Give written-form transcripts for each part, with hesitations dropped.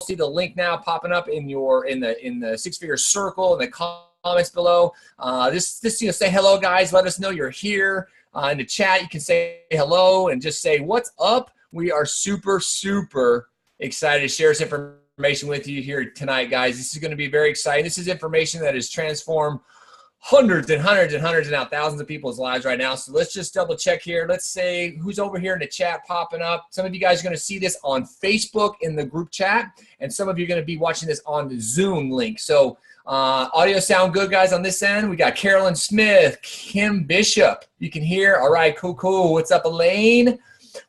see the link now popping up in the six-figure circle in the comments below. Just say hello, guys. Let us know you're here. In the chat, you can say hello and just say what's up. We are super, super excited to share this information with you here tonight, guys. This is going to be very exciting. This is information that has transformed hundreds and hundreds and hundreds and now thousands of people's lives right now. So let's just double check here. Let's say who's over here in the chat popping up. Some of you guys are going to see this on Facebook in the group chat, and some of you are going to be watching this on the Zoom link. So audio sound good, guys, on this end? We got Carolyn Smith, Kim Bishop. You can hear. All right, cool, cool. What's up, Elaine?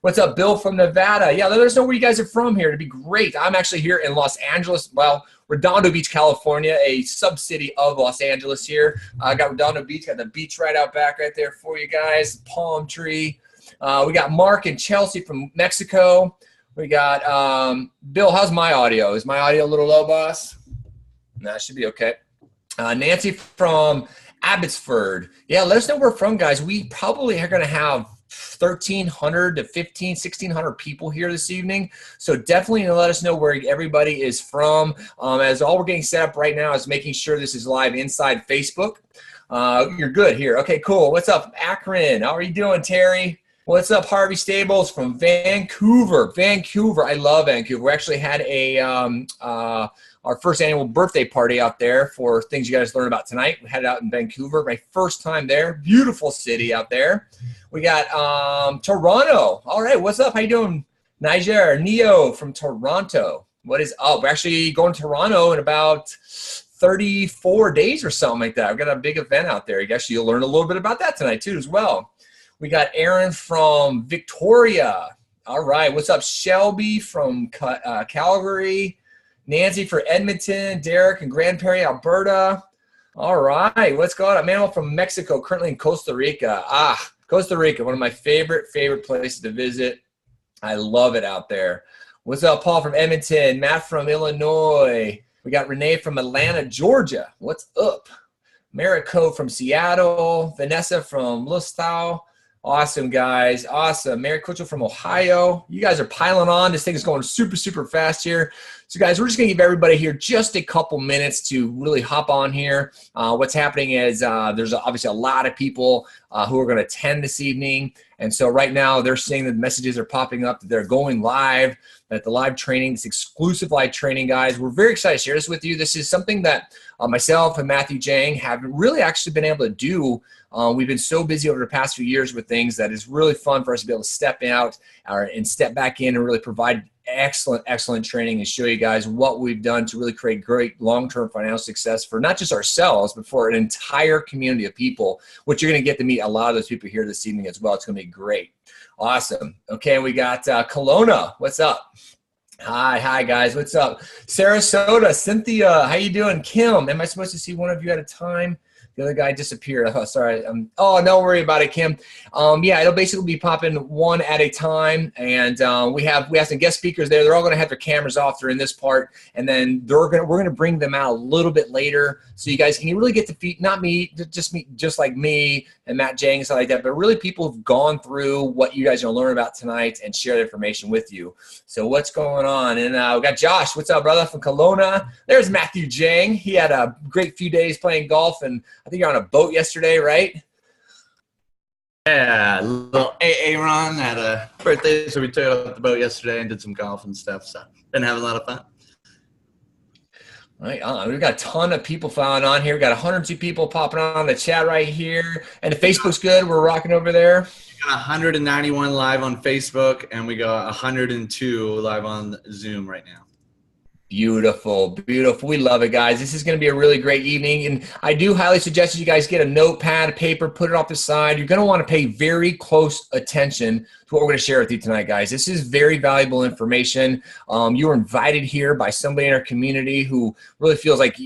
What's up, Bill from Nevada? Yeah, let us know where you guys are from here. It'd be great. I'm actually here in Los Angeles. Well, Redondo Beach, California, a sub-city of Los Angeles here. I got Redondo Beach, got the beach right out back right there for you guys. Palm tree. We got Mark and Chelsea from Mexico. We got Bill, how's my audio? Is my audio a little low, boss? No, it should be okay. Nancy from Abbotsford. Yeah, let us know where we're from, guys. We probably are going to have 1,300 to 1,600 people here this evening. So definitely let us know where everybody is from. As all we're getting set up right now is making sure this is live inside Facebook. You're good here. Okay, cool. What's up, Akron? How are you doing, Terry? What's up, Harvey Stables from Vancouver? Vancouver. I love Vancouver. We actually had our first annual birthday party out there for things you guys learn about tonight. We had it out in Vancouver. My first time there. Beautiful city out there. We got Toronto. All right, what's up? How you doing? Niger, Neo from Toronto. What is up? We're actually going to Toronto in about 34 days or something like that. We've got a big event out there. You'll learn a little bit about that tonight too as well. We got Aaron from Victoria. All right, what's up? Shelby from Calgary. Nancy for Edmonton. Derek in Grand Prairie, Alberta. All right, what's going on? Manuel from Mexico, currently in Costa Rica. Costa Rica, one of my favorite places to visit. I love it out there. What's up, Paul from Edmonton? Matt from Illinois. We got Renee from Atlanta, Georgia. What's up? Marico from Seattle. Vanessa from Lustau. Awesome, guys. Awesome. Mary Kutchel from Ohio. You guys are piling on. This thing is going super, super fast here. So, guys, we're just going to give everybody here just a couple minutes to really hop on here. What's happening is there's obviously a lot of people who are going to attend this evening. And so right now they're seeing that the messages are popping up that they're going live, that the live training, this exclusive live training, guys. We're very excited to share this with you. This is something that myself and Matthew Jang have really actually been able to do. We've been so busy over the past few years with things that is really fun for us to be able to step out and step back in and really provide excellent training and show you guys what we've done to really create great long-term financial success for not just ourselves, but for an entire community of people, which you're going to get to meet a lot of those people here this evening as well. It's going to be great. Awesome. Okay, we got Kelowna. What's up? Hi guys. What's up? Sarasota, Cynthia, how you doing? Kim, am I supposed to see one of you at a time? The other guy disappeared. Oh, sorry. Oh, don't worry about it, Kim. Yeah, it'll basically be popping one at a time, and we have some guest speakers there. They're all going to have their cameras off during this part, and then we're going to bring them out a little bit later, so you guys can really get to meet just like me and Matt Jang and stuff like that, but really people who've gone through what you guys are going to learn about tonight and share the information with you. So what's going on? And we got Josh. What's up, brother, from Kelowna? There's Matthew Jang. He had a great few days playing golf, and I think you're on a boat yesterday, right? Yeah, a little AA run. Had a birthday, so we took it off the boat yesterday and did some golf and stuff. So been having a lot of fun. All right, we've got a ton of people following on here. We've got 102 people popping on the chat right here. And the Facebook's good. We're rocking over there. We got 191 live on Facebook, and we got 102 live on Zoom right now. Beautiful, beautiful. We love it, guys. This is going to be a really great evening, and I do highly suggest that you guys get a notepad, a paper, put it off the side. You're going to want to pay very close attention to what we're going to share with you tonight, guys. This is very valuable information. You were invited here by somebody in our community who really feels like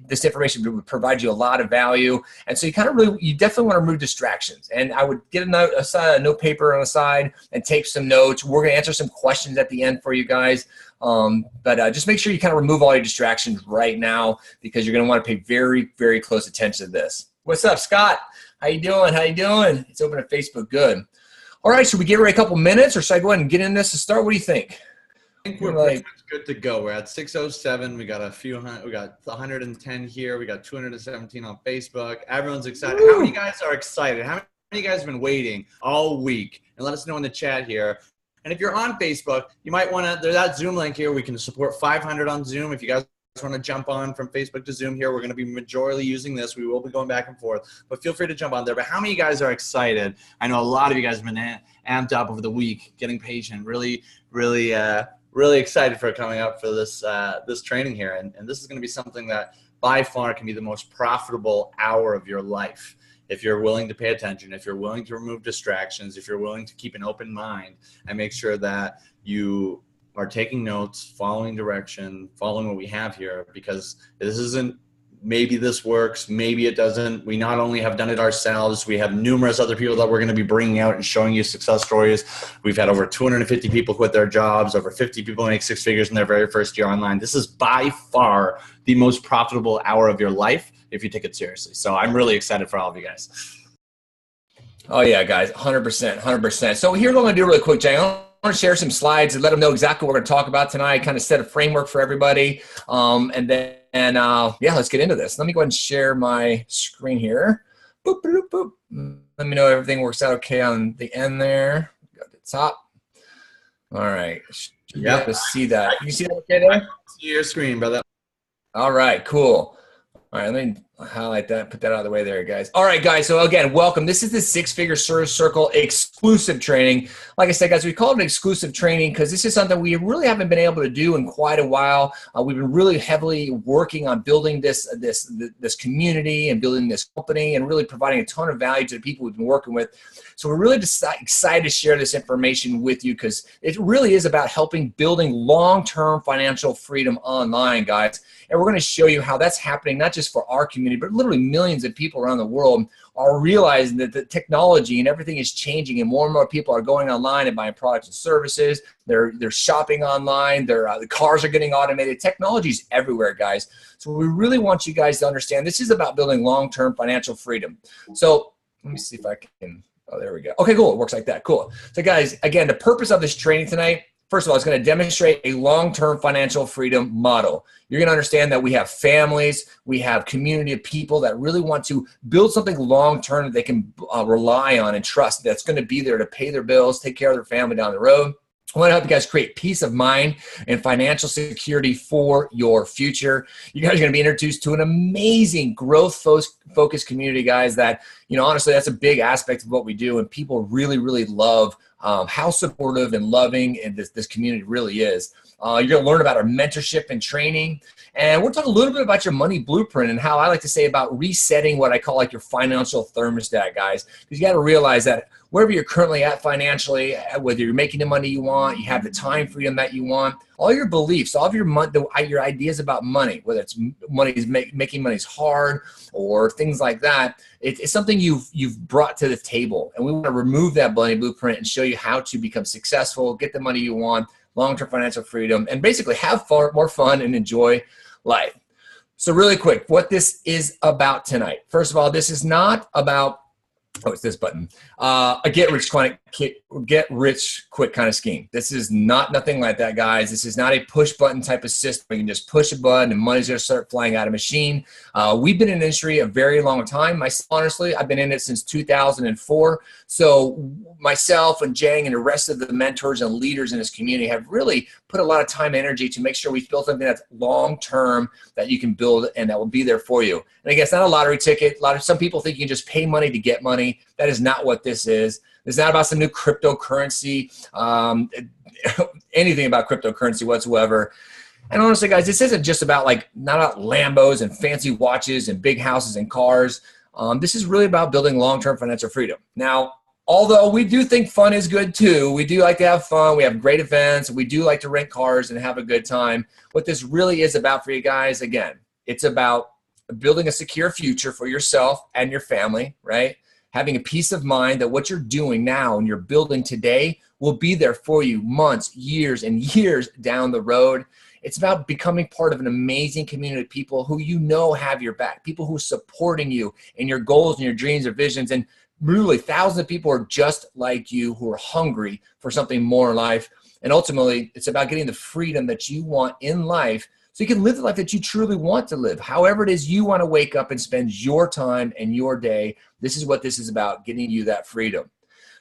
this information would provide you a lot of value, and so you definitely want to remove distractions. And I would get a note paper on the side and take some notes. We're going to answer some questions at the end for you guys. But just make sure you kind of remove all your distractions right now, because you're going to want to pay very, very close attention to this. What's up, Scott? How you doing? How you doing? It's open at Facebook. Good. All right, should we give her a couple minutes, or should I go ahead and get in this to start? What do you think? think You're we're pretty like, much good to go. We're at 607. We got a few hundred, we got 110 here. We got 217 on Facebook. Everyone's excited. How many guys are excited? How many guys have been waiting all week? And let us know in the chat here. And if you're on Facebook, you might want to, there's that Zoom link here. We can support 500 on Zoom. If you guys want to jump on from Facebook to Zoom here, we're going to be majorly using this. We will be going back and forth, but feel free to jump on there. But how many of you guys are excited? I know a lot of you guys have been amped up over the week, getting patient, really excited for coming up for this this training here. And this is going to be something that by far can be the most profitable hour of your life. If you're willing to pay attention, if you're willing to remove distractions, if you're willing to keep an open mind and make sure that you are taking notes, following direction, following what we have here, because this isn't maybe this works, maybe it doesn't. We not only have done it ourselves, we have numerous other people that we're going to be bringing out and showing you success stories. We've had over 250 people quit their jobs, over 50 people make six figures in their very first year online. This is by far the most profitable hour of your life if you take it seriously. So I'm really excited for all of you guys. oh yeah, guys, 100%, 100%. So here's what I'm going to do really quick, Jay. I want to share some slides and let them know exactly what we're going to talk about tonight, kind of set a framework for everybody. Yeah, let's get into this. Let me go ahead and share my screen here. Boop, boop, boop. Let me know everything works out okay on the end there. Go to the top. All right. Yeah. To see that. You see that okay there? See your screen, brother. All right, cool. All right, let me highlight that, put that out of the way there, guys. All right, guys, so again, welcome. This is the Six Figure Circle exclusive training. Like I said, guys, we call it exclusive training because this is something we really haven't been able to do in quite a while. We've been really heavily working on building this community and building this company and really providing a ton of value to the people we've been working with. So we're really excited to share this information with you because it really is about helping building long-term financial freedom online, guys. And we're going to show you how that's happening, not just for our community, but literally millions of people around the world are realizing that the technology and everything is changing, and more people are going online and buying products and services. They're shopping online. The cars are getting automated. Technology is everywhere, guys. So we really want you guys to understand this is about building long-term financial freedom. So let me see if I can. Oh, there we go. Okay, cool. It works like that. Cool. So guys, again, the purpose of this training tonight, first of all, it's going to demonstrate a long-term financial freedom model. You're going to understand that we have families, we have community of people that really want to build something long-term that they can rely on and trust that's going to be there to pay their bills, take care of their family down the road. I want to help you guys create peace of mind and financial security for your future. You guys are going to be introduced to an amazing growth-focused community, guys, that, you know, honestly, that's a big aspect of what we do, and people really, really love how supportive and loving and this community really is. You're going to learn about our mentorship and training. And we'll talk a little bit about your money blueprint and how I like to say about resetting what I call like your financial thermostat, guys. Because you got to realize that wherever you're currently at financially, whether you're making the money you want, you have the time freedom that you want, all your beliefs, all of your ideas about money, whether it's making money's hard or things like that, it's something you've brought to the table. And we want to remove that money blueprint and show you how to become successful, get the money you want, long-term financial freedom, and basically have more fun and enjoy life. So really quick, what this is about tonight. First of all, this is not about, oh, it's this button, a get rich quick kind of scheme. This is nothing like that, guys. This is not a push button type of system. You can just push a button and money's going to start flying out of machine. We've been in the industry a very long time. Myself, honestly, I've been in it since 2004. So myself and Jang and the rest of the mentors and leaders in this community have really put a lot of time and energy to make sure we've built something that's long-term that you can build and that will be there for you. And again, it's not a lottery ticket. Some people think you can just pay money to get money. That is not what this is. It's not about some new cryptocurrency, anything about cryptocurrency whatsoever. And honestly, guys, this isn't just about not about Lambos and fancy watches and big houses and cars. This is really about building long-term financial freedom. Now, although we do think fun is good too, we do like to have fun, we have great events, we do like to rent cars and have a good time. What this really is about for you guys, again, it's about building a secure future for yourself and your family, right? Having a peace of mind that what you're doing now and you're building today will be there for you months, years, and years down the road. It's about becoming part of an amazing community of people who you know have your back, people who are supporting you in your goals and your dreams or visions. And really, thousands of people are just like you who are hungry for something more in life. And ultimately, it's about getting the freedom that you want in life so you can live the life that you truly want to live. However it is you want to wake up and spend your time and your day, this is what this is about, getting you that freedom.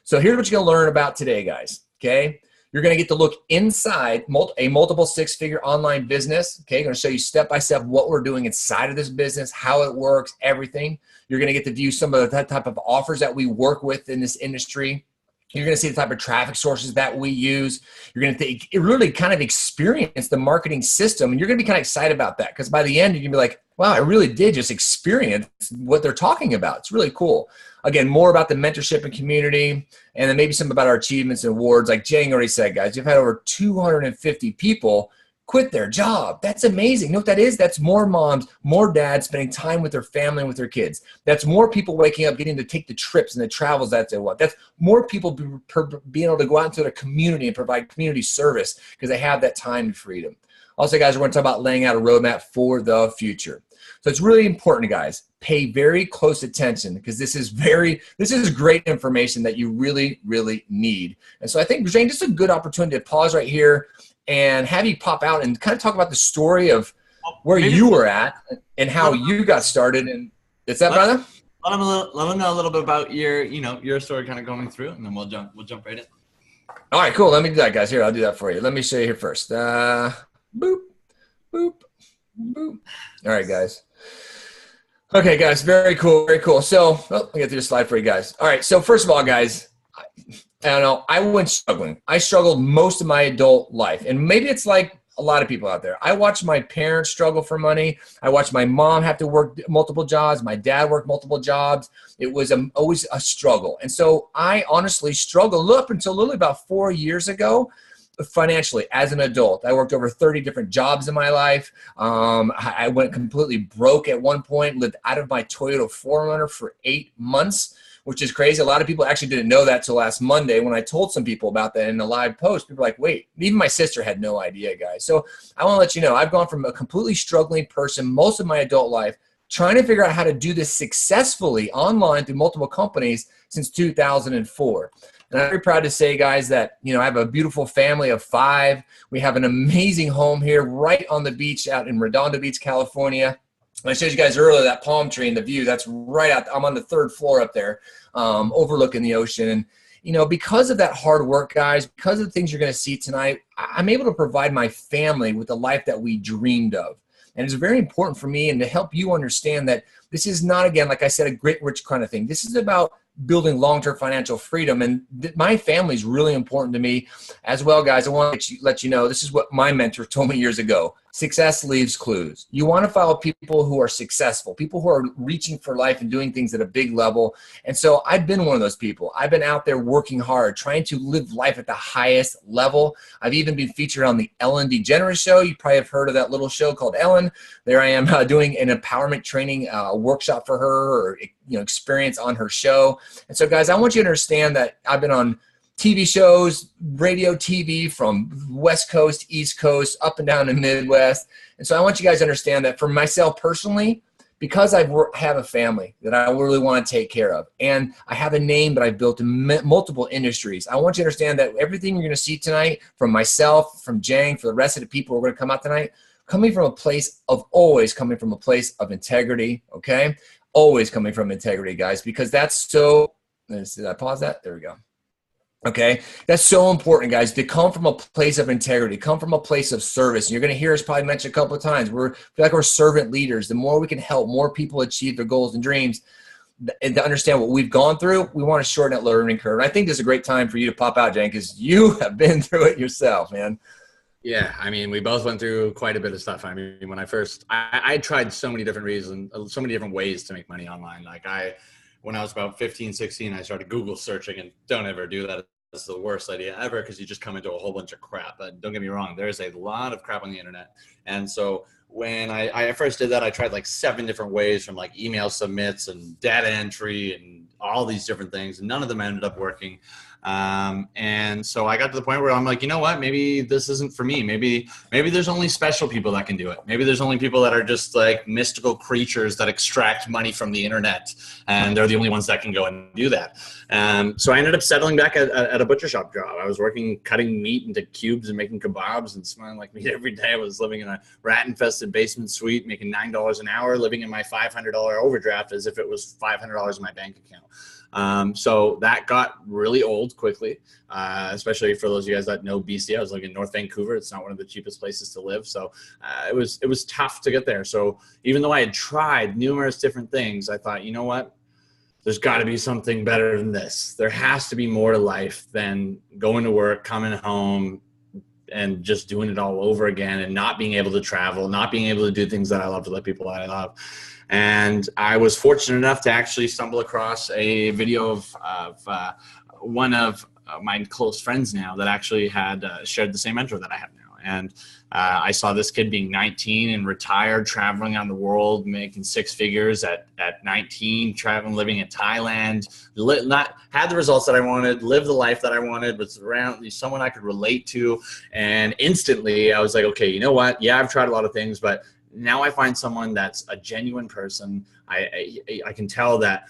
So here's what you're going to learn about today, guys, okay? You're going to get to look inside a multiple six-figure online business, okay? I'm going to show you step-by-step what we're doing inside of this business, how it works, everything. You're going to get to view some of that type of offers that we work with in this industry. You're going to see the type of traffic sources that we use. You're going to really kind of experience the marketing system, and you're going to be kind of excited about that because by the end, you're going to be like, wow, I really did just experience what they're talking about. It's really cool. Again, more about the mentorship and community, and then maybe some about our achievements and awards. Like Jang already said, guys, you've had over 250 people quit their job. That's amazing. You know what that is? That's more moms, more dads spending time with their family and with their kids. That's more people waking up, getting to take the trips and the travels that they want. That's more people being able to go out into their community and provide community service because they have that time and freedom. Also, guys, we're going to talk about laying out a roadmap for the future. So it's really important, guys. Pay very close attention because this is great information that you really, really need. And so I think, Jane, this is a good opportunity to pause right here and have you pop out and kind of talk about the story of where you were at and how you got started. And is that, brother? Let them know a little bit about your story kind of going through, and then we'll jump right in. All right, cool. Let me do that, guys. Here, I'll do that for you. Let me show you here first. Boop, boop, boop. All right, guys. Okay, guys, very cool, very cool. So, let me get through the slide for you guys. All right, so first of all, guys, I don't know, I went struggling. I struggled most of my adult life, and maybe it's like a lot of people out there. I watched my parents struggle for money. I watched my mom have to work multiple jobs. My dad worked multiple jobs. It was always a struggle. And so I honestly struggled up until literally about 4 years ago financially as an adult. I worked over 30 different jobs in my life. I went completely broke at one point, lived out of my Toyota 4Runner for 8 months, which is crazy. A lot of people actually didn't know that till last Monday when I told some people about that in a live post. People were like, wait, even my sister had no idea, guys. So I want to let you know, I've gone from a completely struggling person most of my adult life, trying to figure out how to do this successfully online through multiple companies since 2004. And I'm very proud to say, guys, that, I have a beautiful family of 5. We have an amazing home here right on the beach out in Redondo Beach, California. I showed you guys earlier that palm tree and the view. That's right out. I'm on the 3rd floor up there, overlooking the ocean. And, because of that hard work, guys, because of the things you're going to see tonight, I'm able to provide my family with the life that we dreamed of. And it's very important for me and to help you understand that this is not, again, like I said, a great rich kind of thing. This is about building long-term financial freedom. And my family is really important to me as well, guys. I want to let you know, this is what my mentor told me years ago. Success leaves clues. You want to follow people who are successful, people who are reaching for life and doing things at a big level. And so I've been one of those people. I've been out there working hard, trying to live life at the highest level. I've even been featured on the Ellen DeGeneres show. You probably have heard of that little show called Ellen. There I am doing an empowerment training workshop for her, or experience on her show. And so, guys, I want you to understand that I've been on TV shows, radio, TV from West Coast, East Coast, up and down the Midwest. And so I want you guys to understand that for myself personally, because I have a family that I really want to take care of, and I have a name that I've built in multiple industries, I want you to understand that everything you're going to see tonight from myself, from Jang, for the rest of the people who are going to come out tonight, always coming from a place of integrity, okay? Always coming from integrity, guys, because that's so, did I pause that? There we go. Okay, that's so important, guys, to come from a place of integrity, come from a place of service. And you're going to hear us probably mention a couple of times. Feel like we're servant leaders. The more we can help more people achieve their goals and dreams, and to understand what we've gone through, we want to shorten that learning curve. And I think this is a great time for you to pop out, Jen, because you have been through it yourself, man. Yeah, I mean, we both went through quite a bit of stuff. I mean, when I tried so many different reasons, so many different ways to make money online. Like when I was about 15, 16, I started Google searching, and don't ever do that. It's the worst idea ever because you just come into a whole bunch of crap. But don't get me wrong, there's a lot of crap on the internet. And so when I first did that, I tried like 7 different ways, from like email submits and data entry and all these different things. And none of them ended up working. And so I got to the point where I'm like, you know what, maybe this isn't for me. Maybe there's only special people that can do it. Maybe there's only people that are just like mystical creatures that extract money from the internet, and they're the only ones that can go and do that. So I ended up settling back at a butcher shop job. I was working, cutting meat into cubes and making kebabs and smelling like meat every day. I was living in a rat-infested basement suite, making $9 an hour, living in my $500 overdraft as if it was $500 in my bank account. So that got really old quickly, especially for those of you guys that know BC. I was living in North Vancouver. It's not one of the cheapest places to live. So it was tough to get there. So even though I had tried numerous different things, I thought, you know what? There's got to be something better than this. There has to be more to life than going to work, coming home, and just doing it all over again, and not being able to travel, not being able to do things that I love, to let people that I love. And I was fortunate enough to actually stumble across a video of one of my close friends now that actually had shared the same mentor that I have now. And I saw this kid being 19 and retired, traveling on the world, making 6 figures at 19, traveling, living in Thailand, had the results that I wanted, lived the life that I wanted, was around someone I could relate to. And instantly I was like, okay, you know what? Yeah, I've tried a lot of things, but now I find someone that's a genuine person. I can tell that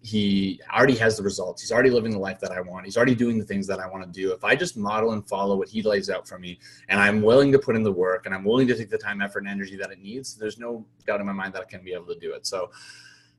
he already has the results. He's already living the life that I want. He's already doing the things that I want to do. If I just model and follow what he lays out for me, and I'm willing to put in the work, and I'm willing to take the time, effort, and energy that it needs, there's no doubt in my mind that I can be able to do it. So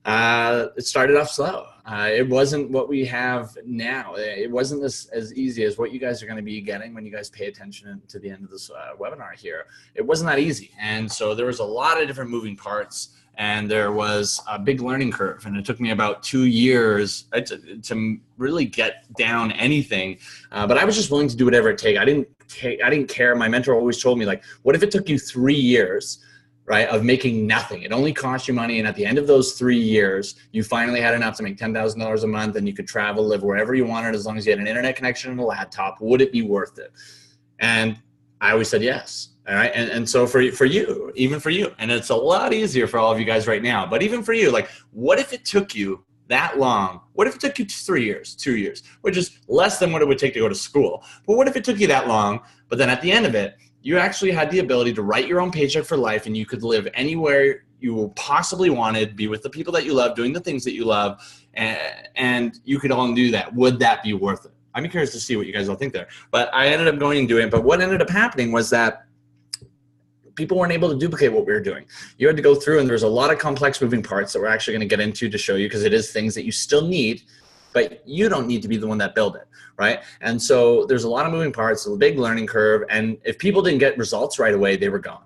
it started off slow. It wasn't what we have now. It wasn't as easy as what you guys are going to be getting when you guys pay attention to the end of this webinar here. It wasn't that easy. And so there was a lot of different moving parts, and there was a big learning curve. And it took me about 2 years to really get down anything. But I was just willing to do whatever it takes. I didn't care. My mentor always told me, like, what if it took you 3 years, right, of making nothing? It only cost you money, and at the end of those 3 years, you finally had enough to make $10,000 a month, and you could travel, live wherever you wanted, as long as you had an internet connection and a laptop. Would it be worth it? And I always said yes. All right. And so for you, even for you, and it's a lot easier for all of you guys right now, but even for you, like, what if it took you that long? What if it took you 3 years, 2 years, which is less than what it would take to go to school? But what if it took you that long, but then at the end of it, you actually had the ability to write your own paycheck for life, and you could live anywhere you possibly wanted, be with the people that you love, doing the things that you love, and you could all do that? Would that be worth it? I'm curious to see what you guys all think there. But I ended up going and doing it. But what ended up happening was that people weren't able to duplicate what we were doing. You had to go through, and there's a lot of complex moving parts that we're actually going to get into to show you, because it is things that you still need, but you don't need to be the one that build it, right? And so there's a lot of moving parts, a big learning curve, and if people didn't get results right away, they were gone.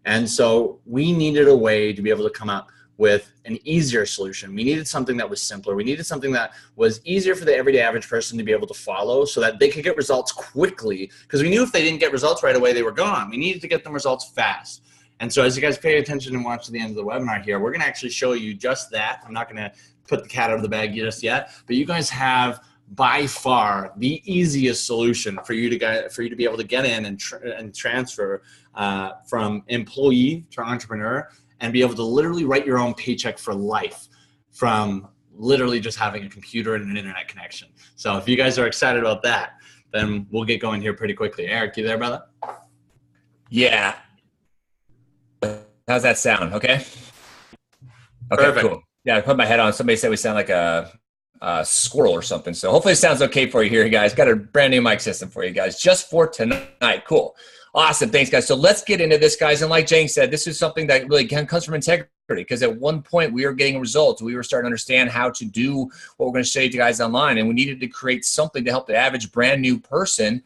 And so we needed a way to be able to come up with an easier solution. We needed something that was simpler. We needed something that was easier for the everyday average person to be able to follow, so that they could get results quickly, because we knew if they didn't get results right away, they were gone. We needed to get them results fast. And so as you guys pay attention and watch to the end of the webinar here, we're going to actually show you just that. I'm not going to put the cat out of the bag just yet, but you guys have by far the easiest solution for you to be able to get in and transfer from employee to entrepreneur, and be able to literally write your own paycheck for life from literally just having a computer and an internet connection. So if you guys are excited about that, then we'll get going here pretty quickly. Eric, you there, brother? Yeah. How's that sound? Okay. Okay, Perfect. cool. Yeah, I put my head on. Somebody said we sound like a squirrel or something. So hopefully it sounds okay for you here, guys. Got a brand new mic system for you guys just for tonight. Cool. Awesome. Thanks, guys. So let's get into this, guys. And like Jane said, this is something that really comes from integrity, because at one point we were getting results. We were starting to understand how to do what we're going to show you guys online. And we needed to create something to help the average brand new person,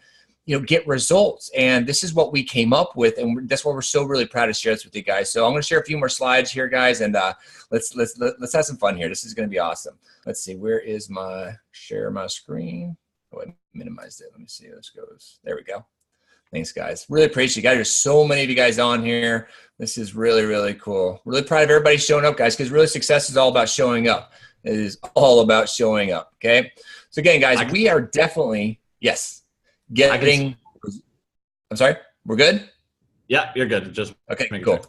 get results. And this is what we came up with. And that's why we're so really proud to share this with you guys. So I'm going to share a few more slides here, guys. And let's have some fun here. This is going to be awesome. Let's see. Where is my share my screen? Oh, I minimized it. Let me see how this goes. There we go. Thanks, guys. Really appreciate you guys. There's so many of you guys on here. This is really, really cool. Really proud of everybody showing up, guys, because really success is all about showing up. It is all about showing up, okay? So again, guys, we are definitely, yes, getting, I'm sorry, we're good? Yeah, you're good. Just okay, cool.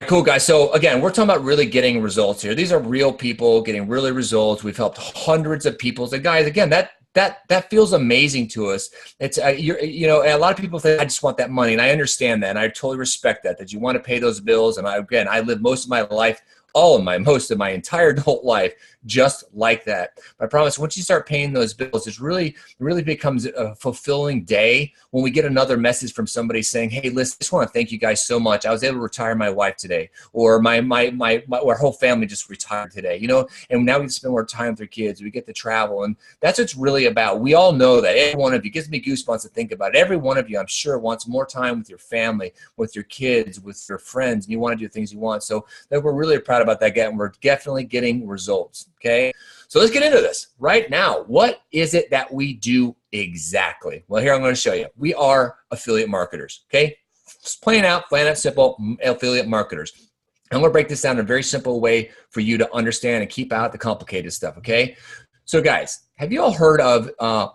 Cool, guys. So again, we're talking about really getting results here. These are real people getting really results. We've helped hundreds of people. So guys, again, that feels amazing to us. It's you know, a lot of people think I just want that money, and I understand that, and I totally respect that you want to pay those bills. And I live most of my life, most of my entire adult life just like that. But I promise, once you start paying those bills, it really becomes a fulfilling day when we get another message from somebody saying, "Hey, listen, I just want to thank you guys so much. I was able to retire my wife today, or our whole family just retired today." You know, and now we can spend more time with our kids. We get to travel, and that's what it's really about. We all know that. Every one of you, gives me goosebumps to think about it. Every one of you, I'm sure, wants more time with your family, with your kids, with your friends, and you want to do things you want. So that we're really proud about that, and we're definitely getting results. Okay, so let's get into this right now. What is it that we do exactly? Well, here I'm going to show you. We are affiliate marketers. Okay, it's plain out simple, affiliate marketers. I'm going to break this down in a very simple way for you to understand and keep out the complicated stuff. Okay, so guys, have you all heard of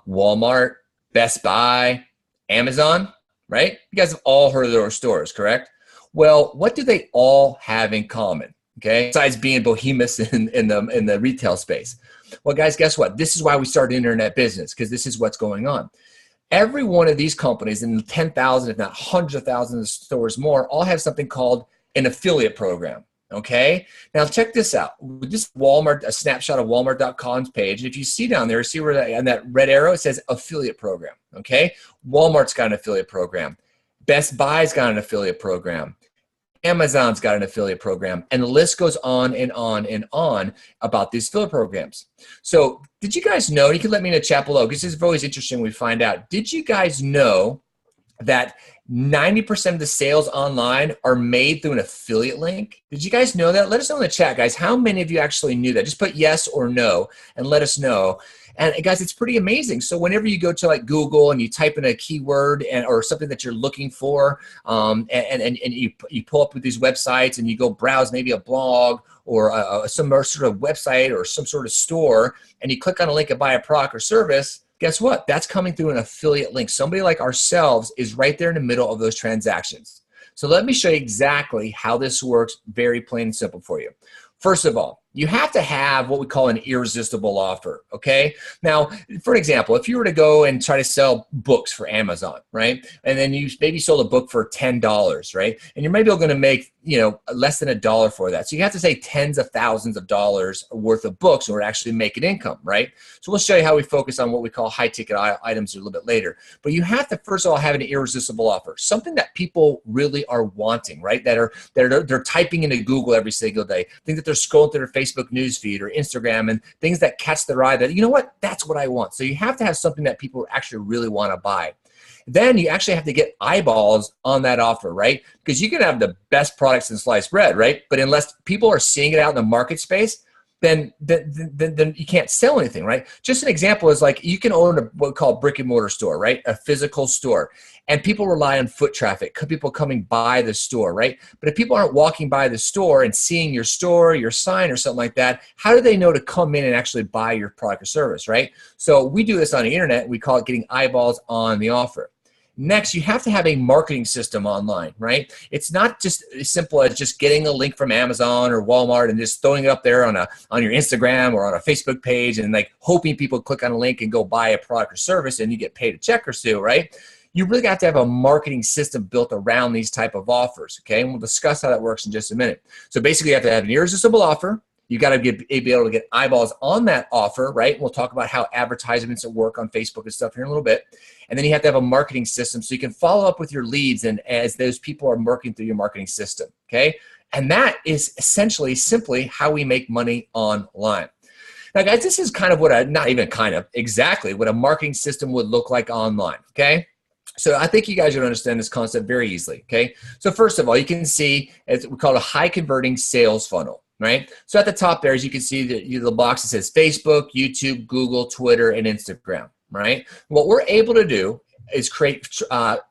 Walmart, Best Buy, Amazon? Right? You guys have all heard of those stores, correct? Well, what do they all have in common? Okay, besides being behemoths in the retail space. Well, guys, guess what? This is why we started internet business, because this is what's going on. Every one of these companies, in 10,000, if not hundreds of thousands of stores more, all have something called an affiliate program. Okay, now check this out. This Walmart, a snapshot of Walmart.com's page. If you see down there, see where on that red arrow, it says affiliate program. Okay, Walmart's got an affiliate program. Best Buy's got an affiliate program. Amazon's got an affiliate program, and the list goes on and on and on about these affiliate programs. So did you guys know, you can let me know in the chat below, because this is always interesting when we find out, did you guys know that 90% of the sales online are made through an affiliate link? Did you guys know that? Let us know in the chat, guys. How many of you actually knew that? Just put yes or no and let us know. And guys, it's pretty amazing. So whenever you go to like Google and you type in a keyword or something that you're looking for, and you pull up with these websites and you go browse maybe a blog or some sort of website or some sort of store, and you click on a link and buy a product or service, guess what? That's coming through an affiliate link. Somebody like ourselves is right there in the middle of those transactions. So let me show you exactly how this works, very plain and simple for you. First of all, you have to have what we call an irresistible offer, okay? Now, for an example, if you were to go and try to sell books for Amazon, right? And then you maybe sold a book for $10, right? And you're maybe going to make, you know, less than $1 for that. So you have to say tens of thousands of dollars worth of books in order to actually make an income, right? So we'll show you how we focus on what we call high ticket items a little bit later. But you have to, first of all, have an irresistible offer, something that people really are wanting, right? They're typing into Google every single day, things that they're scrolling through their Facebook newsfeed or Instagram, and things that catch their eye that, you know what, that's what I want. So you have to have something that people actually really want to buy. Then you actually have to get eyeballs on that offer, right? Because you can have the best products in sliced bread, right? But unless people are seeing it out in the market space, then you can't sell anything, right? Just an example is like you can own what we call a brick and mortar store, right? A physical store. And people rely on foot traffic, people coming by the store, right? But if people aren't walking by the store and seeing your store, your sign or something like that, how do they know to come in and actually buy your product or service, right? So we do this on the internet. We call it getting eyeballs on the offer. Next, you have to have a marketing system online, right? It's not just as simple as just getting a link from Amazon or Walmart and just throwing it up there on your Instagram or on a Facebook page and like hoping people click on a link and go buy a product or service and you get paid a check or two, right? You really got to have a marketing system built around these type of offers, okay? And we'll discuss how that works in just a minute. So basically, you have to have an irresistible offer. You got to be able to get eyeballs on that offer, right? We'll talk about how advertisements work on Facebook and stuff here in a little bit. And then you have to have a marketing system so you can follow up with your leads and as those people are working through your marketing system, okay? And that is essentially simply how we make money online. Now, guys, this is kind of what not even kind of, exactly what a marketing system would look like online, okay? So I think you guys would understand this concept very easily, okay? So first of all, you can see we call it a high converting sales funnel, right? So at the top there, as you can see, the box that says Facebook, YouTube, Google, Twitter, and Instagram, right? What we're able to do is create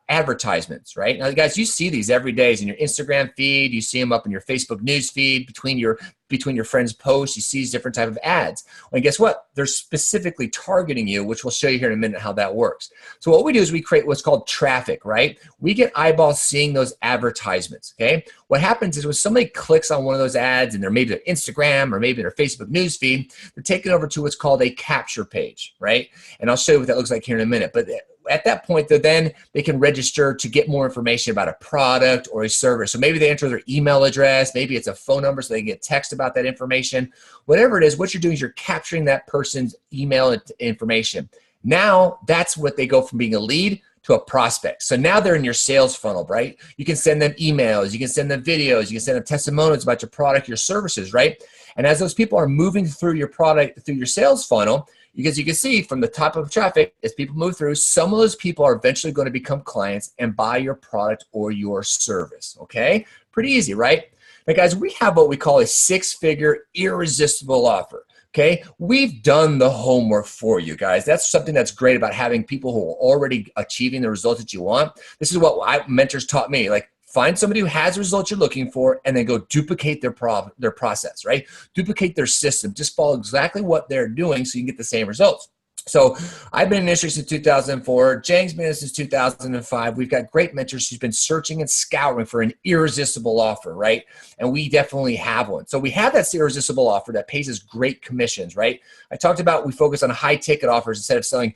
advertisements, right? Now, guys, you see these every day in your Instagram feed. You see them up in your Facebook news feed between your friends' posts. You see these different type of ads. Well, and guess what? They're specifically targeting you, which we'll show you here in a minute how that works. So what we do is we create what's called traffic, right? We get eyeballs seeing those advertisements, okay? What happens is when somebody clicks on one of those ads and they're maybe their Instagram or maybe their Facebook news feed, they're taken over to what's called a capture page, right? And I'll show you what that looks like here in a minute. But at that point, then they can register to get more information about a product or a service. So maybe they enter their email address, maybe it's a phone number so they get text about that information. Whatever it is, what you're doing is you're capturing that person's email information. Now, that's what they go from being a lead to a prospect. So now they're in your sales funnel, right? You can send them emails, you can send them videos, you can send them testimonials about your product, your services, right? And as those people are moving through your product, through your sales funnel, because you can see from the top of traffic, as people move through, some of those people are eventually going to become clients and buy your product or your service, okay? Pretty easy, right? Now, guys, we have what we call a six-figure irresistible offer, okay? We've done the homework for you, guys. That's something that's great about having people who are already achieving the results that you want. This is what mentors taught me, like, find somebody who has the results you're looking for and then go duplicate their process, right? Duplicate their system. Just follow exactly what they're doing so you can get the same results. So I've been in industry since 2004. Jang's been in since 2005. We've got great mentors who's been searching and scouring for an irresistible offer, right? And we definitely have one. So we have that irresistible offer that pays us great commissions, right? I talked about we focus on high ticket offers instead of selling,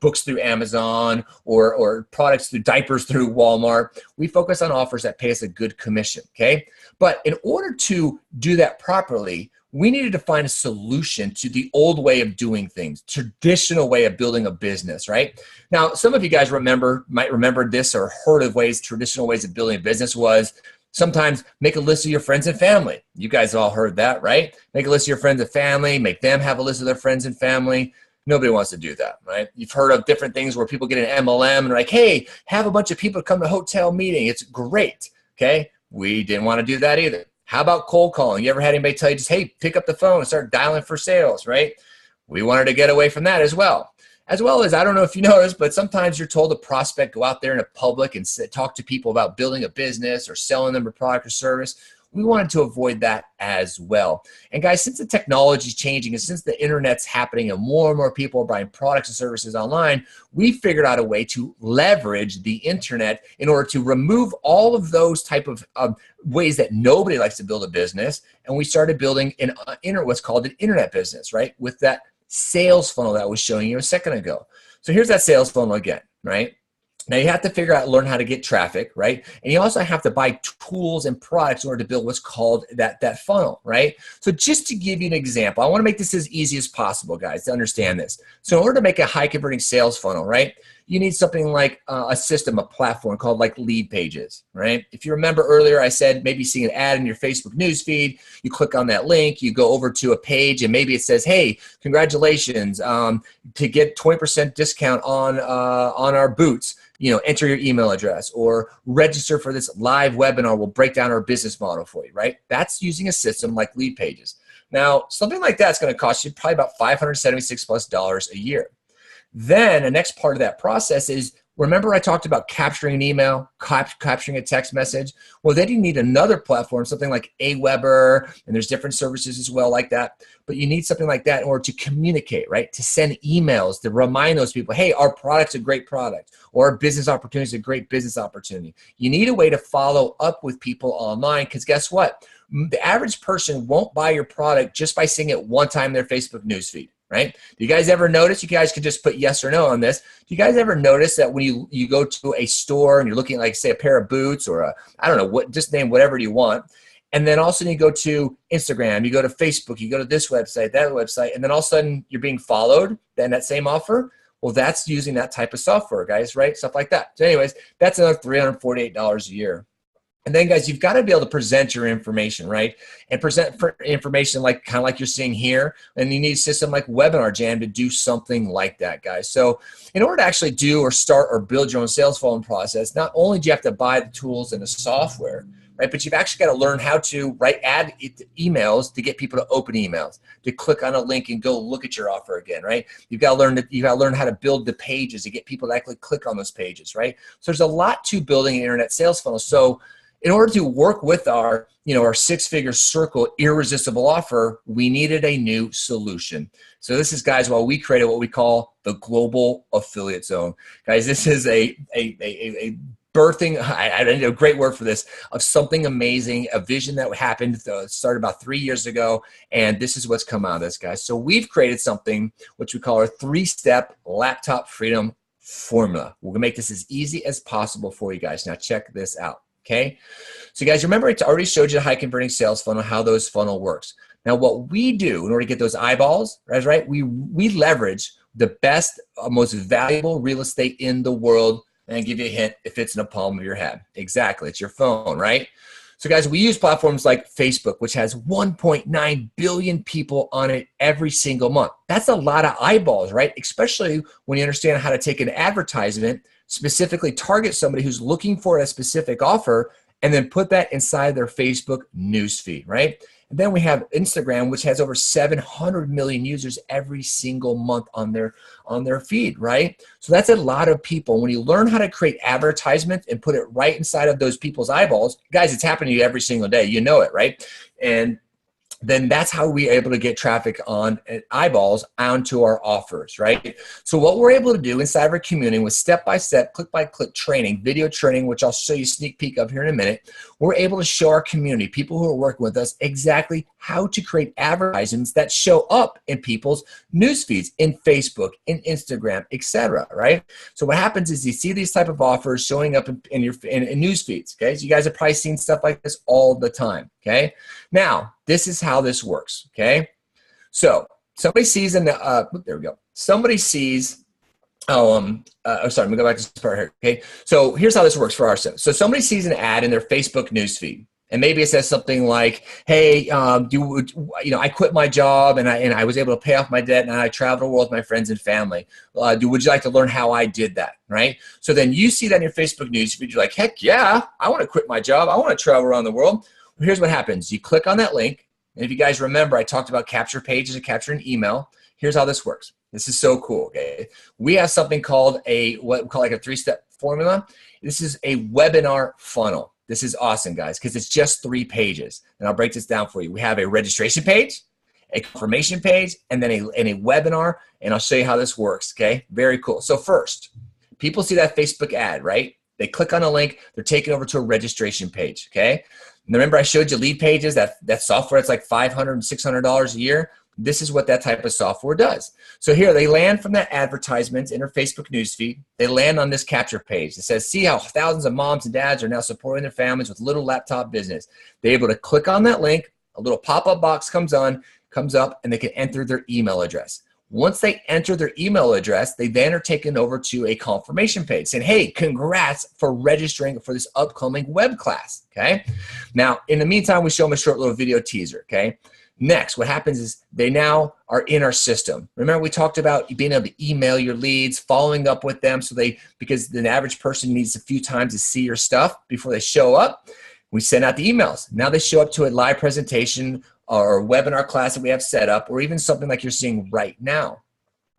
books through Amazon or products through diapers through Walmart. We focus on offers that pay us a good commission, okay? But in order to do that properly, we needed to find a solution to the old way of doing things, traditional way of building a business, right? Now, some of you guys might remember this or heard of traditional ways of building a business was sometimes make a list of your friends and family. You guys all heard that, right? Make a list of your friends and family, make them have a list of their friends and family. Nobody wants to do that, right? You've heard of different things where people get an MLM and they're like, hey, have a bunch of people come to a hotel meeting. It's great, okay? We didn't want to do that either. How about cold calling? You ever had anybody tell you just, hey, pick up the phone and start dialing for sales, right? We wanted to get away from that as well. As well as, I don't know if you noticed, but sometimes you're told a prospect, go out there in a public and talk to people about building a business or selling them a product or service. We wanted to avoid that as well. And guys, since the technology is changing and since the internet's happening and more people are buying products and services online, we figured out a way to leverage the internet in order to remove all of those type of ways that nobody likes to build a business. And we started building what's called an internet business, right? With that sales funnel that I was showing you a second ago. So here's that sales funnel again, right? Now you have to learn how to get traffic, right? And you also have to buy tools and products in order to build what's called that funnel, right? So just to give you an example, I want to make this as easy as possible, guys, to understand this. So in order to make a high converting sales funnel, right, you need something like a system, a platform called like Lead Pages, right? If you remember earlier, I said maybe seeing an ad in your Facebook news feed, you click on that link, you go over to a page and maybe it says, hey, congratulations, to get 20% discount on our boots. Enter your email address or register for this live webinar. We'll break down our business model for you, right? That's using a system like Lead Pages. Now, something like that's going to cost you probably about $576+ a year. Then the next part of that process is, remember I talked about capturing an email, capturing a text message? Well, then you need another platform, something like Aweber, and there's different services as well like that. But you need something like that in order to communicate, right? To send emails, to remind those people, hey, our product's a great product, or our business opportunity is a great business opportunity. You need a way to follow up with people online because guess what? The average person won't buy your product just by seeing it one time in their Facebook newsfeed. Right? Do you guys ever notice, you guys can just put yes or no on this. Do you guys ever notice that when you go to a store and you're looking at, like, say, a pair of boots or I don't know, just name whatever you want. And then all of a sudden you go to Instagram, you go to Facebook, you go to this website, that website, and then all of a sudden you're being followed, then that same offer. Well, that's using that type of software, guys, right? Stuff like that. So anyways, that's another $348 a year. And then, guys, you've got to be able to present your information, right? And present for information like kind of like you're seeing here. And you need a system like Webinar Jam to do something like that, guys. So in order to actually do or start or build your own sales funnel process, not only do you have to buy the tools and the software, right? But you've actually got to learn how to add emails to get people to open emails, to click on a link and go look at your offer again, right? You've got to learn how to build the pages to get people to actually click on those pages, right? So there's a lot to building an internet sales funnel. So in order to work with our, our six-figure circle irresistible offer, we needed a new solution. So this is, guys, while we created what we call the global affiliate zone. Guys, this is a birthing, I need a great word for this, of something amazing, a vision that happened, started about 3 years ago, and this is what's come out of this, guys. So we've created something which we call our 3-step laptop freedom formula. We're gonna make this as easy as possible for you guys. Now check this out. Okay, so guys, remember I already showed you the high converting sales funnel, how those funnel works. Now what we do in order to get those eyeballs, right, we leverage the best, most valuable real estate in the world, and give you a hint, it fits in the palm of your hand. Exactly, it's your phone, right? So guys, we use platforms like Facebook, which has 1.9 billion people on it every single month. That's a lot of eyeballs, right? Especially when you understand how to take an advertisement, specifically target somebody who's looking for a specific offer, and then put that inside their Facebook newsfeed, right? And then we have Instagram, which has over 700 million users every single month on their feed, right? So that's a lot of people. When you learn how to create advertisements and put it right inside of those people's eyeballs, guys, it's happening to you every single day. You know it, right? And then that's how we're able to get traffic on eyeballs onto our offers, right? So what we're able to do inside of our community with step-by-step, click-by-click training, video training, which I'll show you a sneak peek of here in a minute, we're able to show our community, people who are working with us, exactly how to create advertisements that show up in people's news feeds, in Facebook, in Instagram, etc. right? So what happens is you see these type of offers showing up in your news feeds, okay? So you guys have probably seen stuff like this all the time, okay? Now, this is how this works, okay? So somebody sees there we go. Somebody sees, sorry, let me go back to this part here, okay? So here's how this works for ourselves. So somebody sees an ad in their Facebook newsfeed, and maybe it says something like, hey, I quit my job and I was able to pay off my debt and I traveled the world with my friends and family. Would you like to learn how I did that, right? So then you see that in your Facebook newsfeed, you're like, heck yeah, I want to quit my job. I want to travel around the world. Well, here's what happens. You click on that link. And if you guys remember, I talked about capture pages and capture an email. Here's how this works. This is so cool, okay? We have something called what we call like a 3-step formula. This is a webinar funnel. This is awesome, guys, because it's just 3 pages. And I'll break this down for you. We have a registration page, a confirmation page, and then a webinar, and I'll show you how this works, okay? Very cool. So first, people see that Facebook ad, right? They click on a link. They're taken over to a registration page, okay? And remember I showed you lead pages, that software that's like $500 and $600 a year? This is what that type of software does. So here they land from that advertisement in their Facebook newsfeed. They land on this capture page. It says, see how thousands of moms and dads are now supporting their families with little laptop business. They're able to click on that link. A little pop-up box comes up, and they can enter their email address. Once they enter their email address, they then are taken over to a confirmation page saying, hey, congrats for registering for this upcoming web class, okay? Now, in the meantime, we show them a short little video teaser, okay? Next, what happens is they now are in our system. Remember we talked about being able to email your leads, following up with them because the average person needs a few times to see your stuff before they show up. We send out the emails. Now they show up to a live presentation or webinar class that we have set up, or even something like you're seeing right now,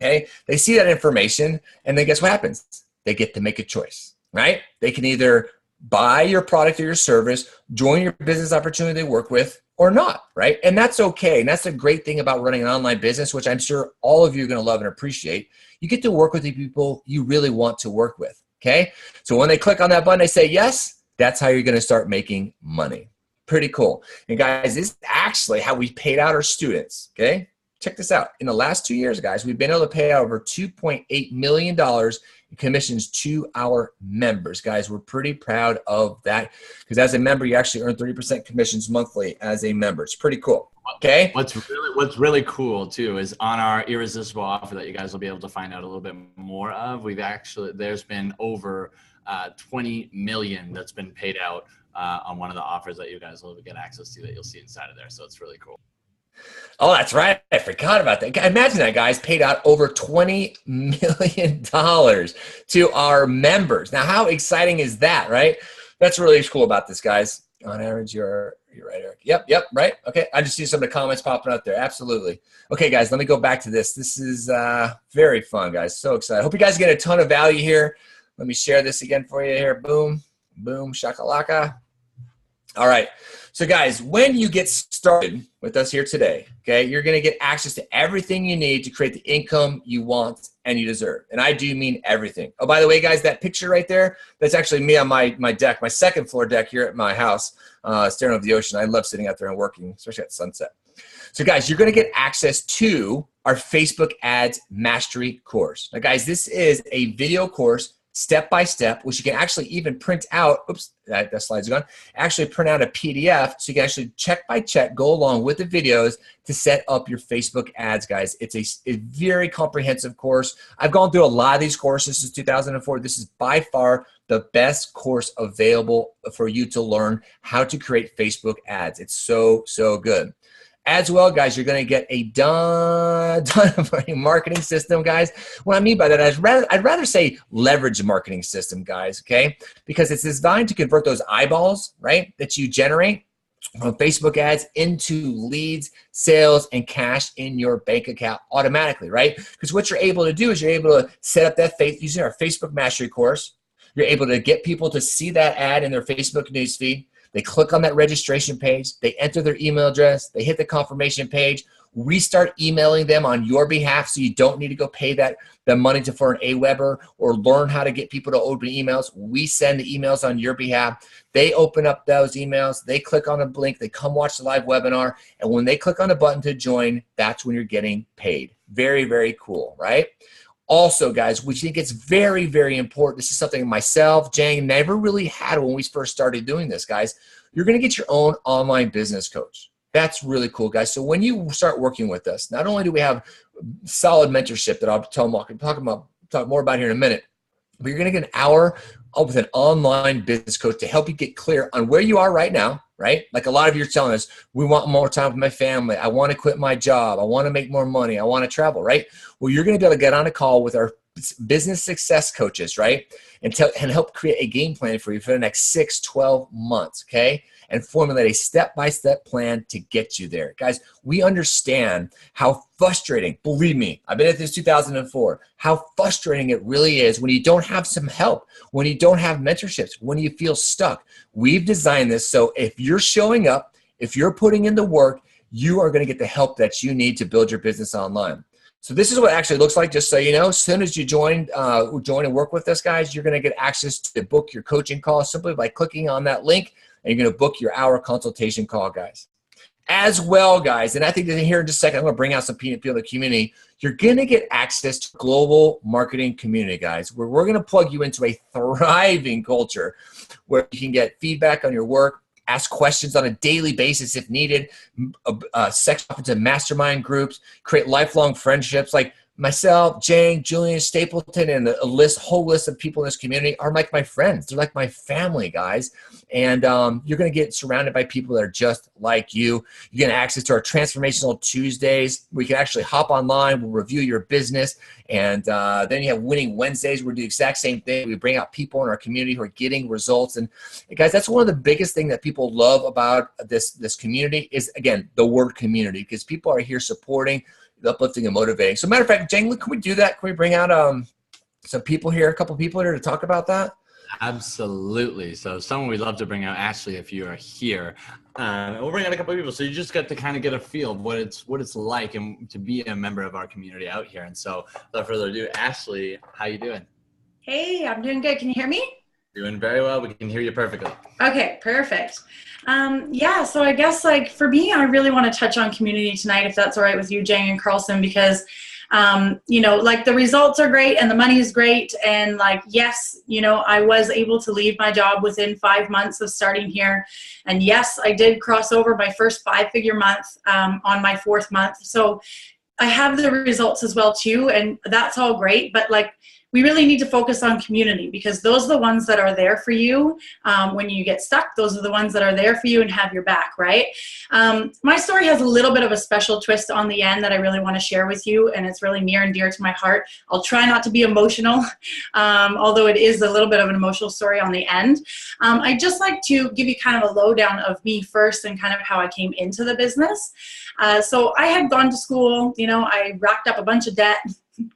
okay? They see that information, and then guess what happens? They get to make a choice, right? They can either buy your product or your service, join your business opportunity they work with, or not, right? And that's okay. And that's the great thing about running an online business, which I'm sure all of you are going to love and appreciate. You get to work with the people you really want to work with, okay? So when they click on that button, they say yes, that's how you're going to start making money. Pretty cool. And guys, this is actually how we paid out our students, okay? Check this out. In the last 2 years, guys, we've been able to pay out over $2.8 million in commissions to our members. Guys, we're pretty proud of that because as a member, you actually earn 30% commissions monthly as a member. It's pretty cool, okay? What's really cool, too, is on our irresistible offer that you guys will be able to find out a little bit more of, there's been over 20 million that's been paid out on one of the offers that you guys will get access to that you'll see inside of there. So it's really cool. Oh, that's right. I forgot about that. Imagine that, guys, paid out over $20 million to our members. Now, how exciting is that, right? That's really cool about this, guys. On average, you're right, Eric. Yep, right. Okay, I just see some of the comments popping up there. Absolutely. Okay, guys, let me go back to this. This is very fun, guys. So excited. Hope you guys get a ton of value here. Let me share this again for you here. Boom, boom, shakalaka. All right. So guys, when you get started with us here today, okay, you're going to get access to everything you need to create the income you want and you deserve. And I do mean everything. Oh, by the way, guys, that picture right there, that's actually me on my deck, my second floor deck here at my house, staring over the ocean. I love sitting out there and working, especially at sunset. So guys, you're going to get access to our Facebook Ads Mastery course. Now, guys, this is a video course step by step, which you can actually even print out. Oops, that slide's gone. Actually print out a PDF so you can actually check by check go along with the videos to set up your Facebook ads, guys. It's a very comprehensive course. I've gone through a lot of these courses since 2004. This is by far the best course available for you to learn how to create Facebook ads. It's so, so good. As well, guys, you're going to get a ton of marketing system, guys. What I mean by that, I'd rather say leverage marketing system, guys, okay? Because it's designed to convert those eyeballs, right, that you generate from Facebook ads into leads, sales, and cash in your bank account automatically, right? Because what you're able to do is you're able to set up that using our Facebook Mastery course. You're able to get people to see that ad in their Facebook newsfeed. They click on that registration page, they enter their email address, they hit the confirmation page, we start emailing them on your behalf so you don't need to go pay the money for an AWeber or learn how to get people to open emails. We send the emails on your behalf. They open up those emails, they click on a link, they come watch the live webinar, and when they click on the button to join, that's when you're getting paid. Very, very cool, right? Also, guys, we think it's very, very important. This is something myself, Jang, never really had when we first started doing this, guys. You're going to get your own online business coach. That's really cool, guys. So when you start working with us, not only do we have solid mentorship that I'll talk more about here in a minute, but you're going to get an hour with an online business coach to help you get clear on where you are right now, right? Like a lot of you are telling us, we want more time with my family. I want to quit my job. I want to make more money. I want to travel, right? Well, you're going to be able to get on a call with our business success coaches, right? And help create a game plan for you for the next 6-12 months, okay? And formulate a step-by-step plan to get you there. Guys, we understand how frustrating, believe me, I've been at this 2004, how frustrating it really is when you don't have some help, when you don't have mentorships, when you feel stuck. We've designed this so if you're showing up, if you're putting in the work, you are going to get the help that you need to build your business online. So this is what it actually looks like, just so you know. As soon as you join and work with us, guys, you're going to get access to book your coaching call simply by clicking on that link, and you're going to book your hour consultation call, guys. As well, guys, and I think that here in just a second, I'm going to bring out some people in the community. You're going to get access to global marketing community, guys, where we're going to plug you into a thriving culture where you can get feedback on your work, ask questions on a daily basis if needed, section off into mastermind groups, create lifelong friendships. Like myself, Jane, Julian, Stapleton, and a whole list of people in this community are like my friends. They're like my family, guys. And you're going to get surrounded by people that are just like you. You get access to our Transformational Tuesdays. We can actually hop online. We'll review your business. And then you have Winning Wednesdays. We do the exact same thing. We bring out people in our community who are getting results. And guys, that's one of the biggest things that people love about this community is, again, the word community, because people are here supporting, uplifting, and motivating. So matter of fact, Jang, can we do that? Can we bring out some people here, a couple people here to talk about that? Absolutely. So someone we'd love to bring out, Ashley, if you are here. We'll bring out a couple of people. So you just got to kind of get a feel of what it's like and to be a member of our community out here. And so without further ado, Ashley, how you doing? Hey, I'm doing good. Can you hear me? Doing very well. We can hear you perfectly. Okay, perfect. Yeah, so I guess like for me, I really want to touch on community tonight, if that's all right with you, Jane and Carlson, because you know, like the results are great and the money is great. And like, yes, you know, I was able to leave my job within 5 months of starting here. And yes, I did cross over my first 5-figure month on my 4th month. So I have the results as well too. And that's all great. But like, we really need to focus on community, because those are the ones that are there for you when you get stuck. Those are the ones that are there for you and have your back, right? My story has a little bit of a special twist on the end that I really want to share with you, and it's really near and dear to my heart. I'll try not to be emotional, although it is a little bit of an emotional story on the end. I'd just like to give you kind of a lowdown of me first and kind of how I came into the business. So I had gone to school, you know, I racked up a bunch of debt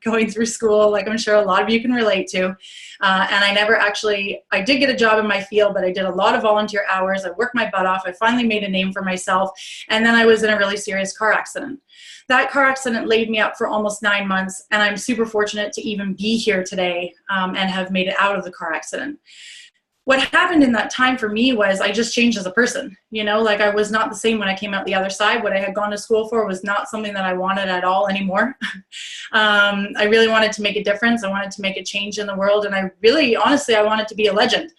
going through school, like I'm sure a lot of you can relate to. And I did get a job in my field, but I did a lot of volunteer hours. I worked my butt off. I finally made a name for myself. And then I was in a really serious car accident. That car accident laid me up for almost 9 months. And I'm super fortunate to even be here today and have made it out of the car accident. What happened in that time for me was I just changed as a person. You know, like I was not the same when I came out the other side. What I had gone to school for was not something that I wanted at all anymore. I really wanted to make a difference. I wanted to make a change in the world. And I really, honestly, I wanted to be a legend.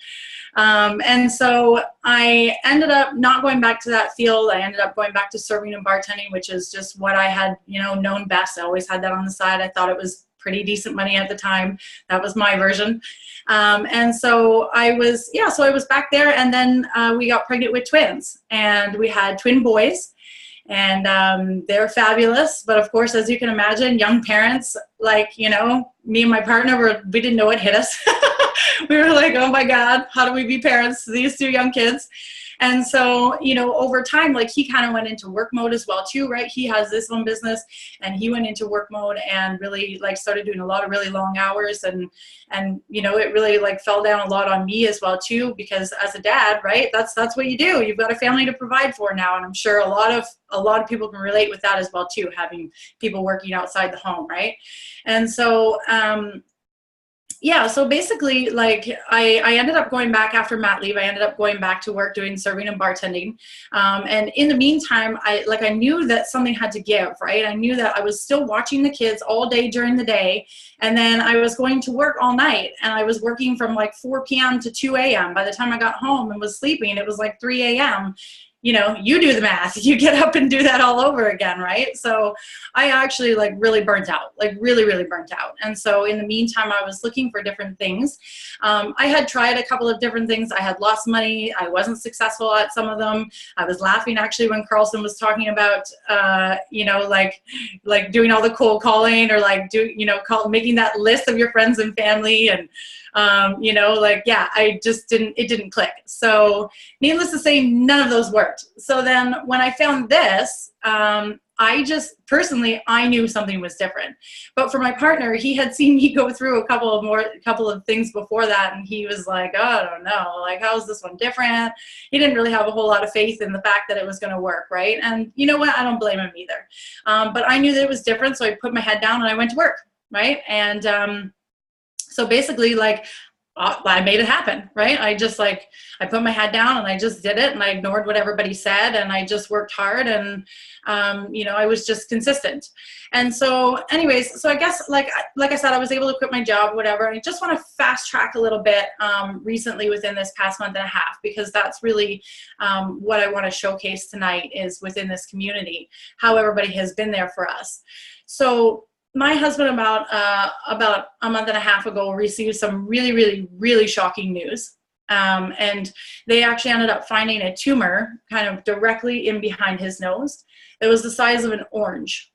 And so I ended up not going back to that field. I ended up going back to serving and bartending, which is just what I had, you know, known best. I always had that on the side. I thought it was pretty decent money at the time. That was my version. And so I was back there, and then we got pregnant with twins, and we had twin boys, and they're fabulous. But of course, as you can imagine, young parents, like, you know, me and my partner we didn't know what hit us. We were like, oh my God, how do we be parents to these two young kids? And so, you know, over time, like he kind of went into work mode as well too, right? He has his own business, and he went into work mode and really like started doing a lot of really long hours. And, you know, it really like fell down a lot on me as well too, because as a dad, right, that's what you do. You've got a family to provide for now. And I'm sure a lot of people can relate with that as well too, having people working outside the home, right? And so, yeah, so basically, like, I ended up going back after mat leave. I ended up going back to work doing serving and bartending. And in the meantime, I knew that something had to give, right? I knew that I was still watching the kids all day during the day, and then I was going to work all night, and I was working from like 4 p.m. to 2 a.m. By the time I got home and was sleeping, it was like 3 a.m. You know, you do the math, you get up and do that all over again, right? So I actually like really burnt out, like really, really burnt out. And so in the meantime, I was looking for different things. I had tried a couple of different things. I had lost money. I wasn't successful at some of them. I was laughing actually when Carlson was talking about, you know, like doing all the cold calling, or like making that list of your friends and family, and you know, like, yeah, it didn't click. So needless to say, none of those worked. So then when I found this, I knew something was different. But for my partner, he had seen me go through a couple of things before that, and he was like, oh, I don't know, like, how is this one different? He didn't really have a whole lot of faith in the fact that it was going to work, right? And you know what? I don't blame him either. But I knew that it was different, so I put my head down and I went to work, right? And so basically, like, I made it happen, right? I put my head down and I just did it, and I ignored what everybody said, and I just worked hard, and, you know, I was just consistent. And so anyways, so I guess like I said, I was able to quit my job, whatever. I just want to fast track a little bit recently within this past month and a half, because that's really what I want to showcase tonight, is within this community, how everybody has been there for us. So my husband about a month and a half ago received some really, really, really shocking news. And they actually ended up finding a tumor kind of directly in behind his nose. It was the size of an orange.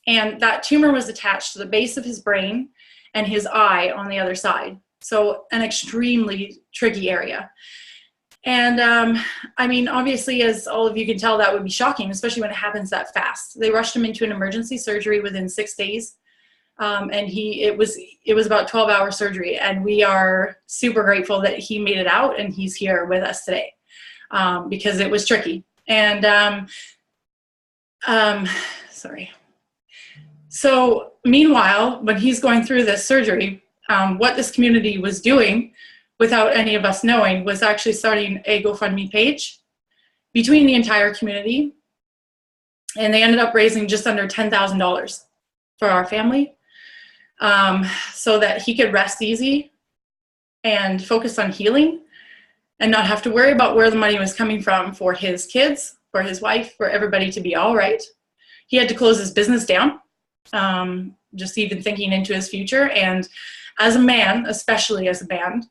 And that tumor was attached to the base of his brain and his eye on the other side. So an extremely tricky area. And I mean, obviously, as all of you can tell, that would be shocking, especially when it happens that fast. They rushed him into an emergency surgery within 6 days. And it was about 12-hour surgery. And we are super grateful that he made it out and he's here with us today, because it was tricky. And sorry. So meanwhile, when he's going through this surgery, what this community was doing, without any of us knowing, was actually starting a GoFundMe page between the entire community. And they ended up raising just under $10,000 for our family, so that he could rest easy and focus on healing and not have to worry about where the money was coming from for his kids, for his wife, for everybody to be all right. He had to close his business down, just even thinking into his future. And as a man, especially as a band,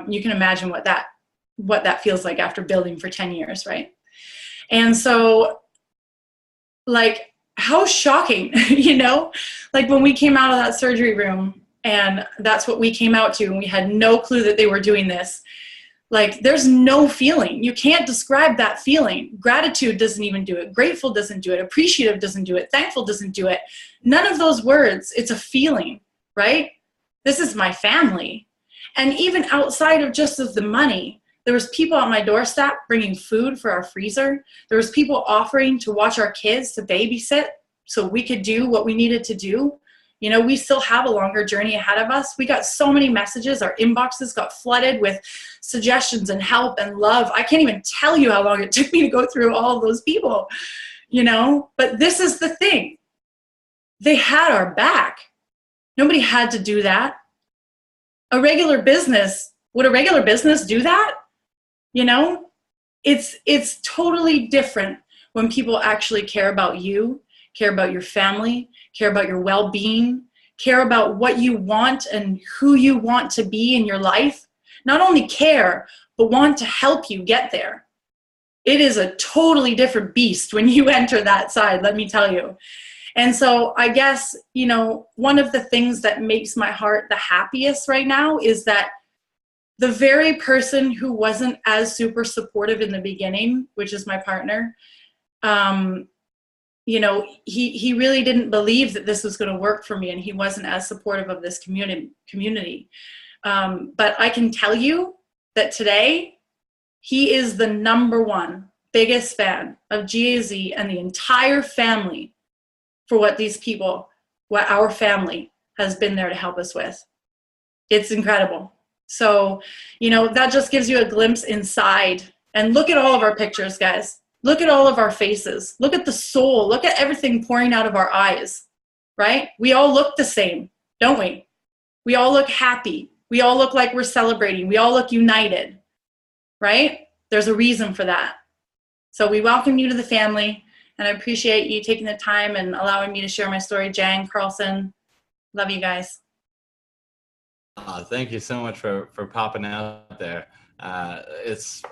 you can imagine what that feels like after building for 10 years, right? And so, like, how shocking, you know, like when we came out of that surgery room and that's what we came out to, and we had no clue that they were doing this. Like, there's no feeling. You can't describe that feeling. Gratitude doesn't even do it. Grateful doesn't do it. Appreciative doesn't do it. Thankful doesn't do it. None of those words. It's a feeling, right? This is my family. And even outside of just of the money, there was people on my doorstep bringing food for our freezer. There was people offering to watch our kids, to babysit, so we could do what we needed to do. You know, we still have a longer journey ahead of us. We got so many messages. Our inboxes got flooded with suggestions and help and love. I can't even tell you how long it took me to go through all of those people, you know. But this is the thing. They had our back. Nobody had to do that. Would a regular business do that? You know, it's totally different when people actually care about you, care about your family, care about your well-being, care about what you want and who you want to be in your life. Not only care, but want to help you get there. It is a totally different beast when you enter that side, let me tell you. And so I guess, you know, one of the things that makes my heart the happiest right now is that the very person who wasn't as super supportive in the beginning, which is my partner, you know, he really didn't believe that this was going to work for me, and he wasn't as supportive of this community. But I can tell you that today, he is the #1 biggest fan of GAZ and the entire family for what our family has been there to help us with. It's incredible. So, you know, that just gives you a glimpse inside. And look at all of our pictures, guys. Look at all of our faces. Look at the soul. Look at everything pouring out of our eyes, right? We all look the same, don't we? We all look happy. We all look like we're celebrating. We all look united, right? There's a reason for that. So we welcome you to the family, and I appreciate you taking the time and allowing me to share my story. Jang, Carlson, love you guys. Thank you so much for popping out there. It's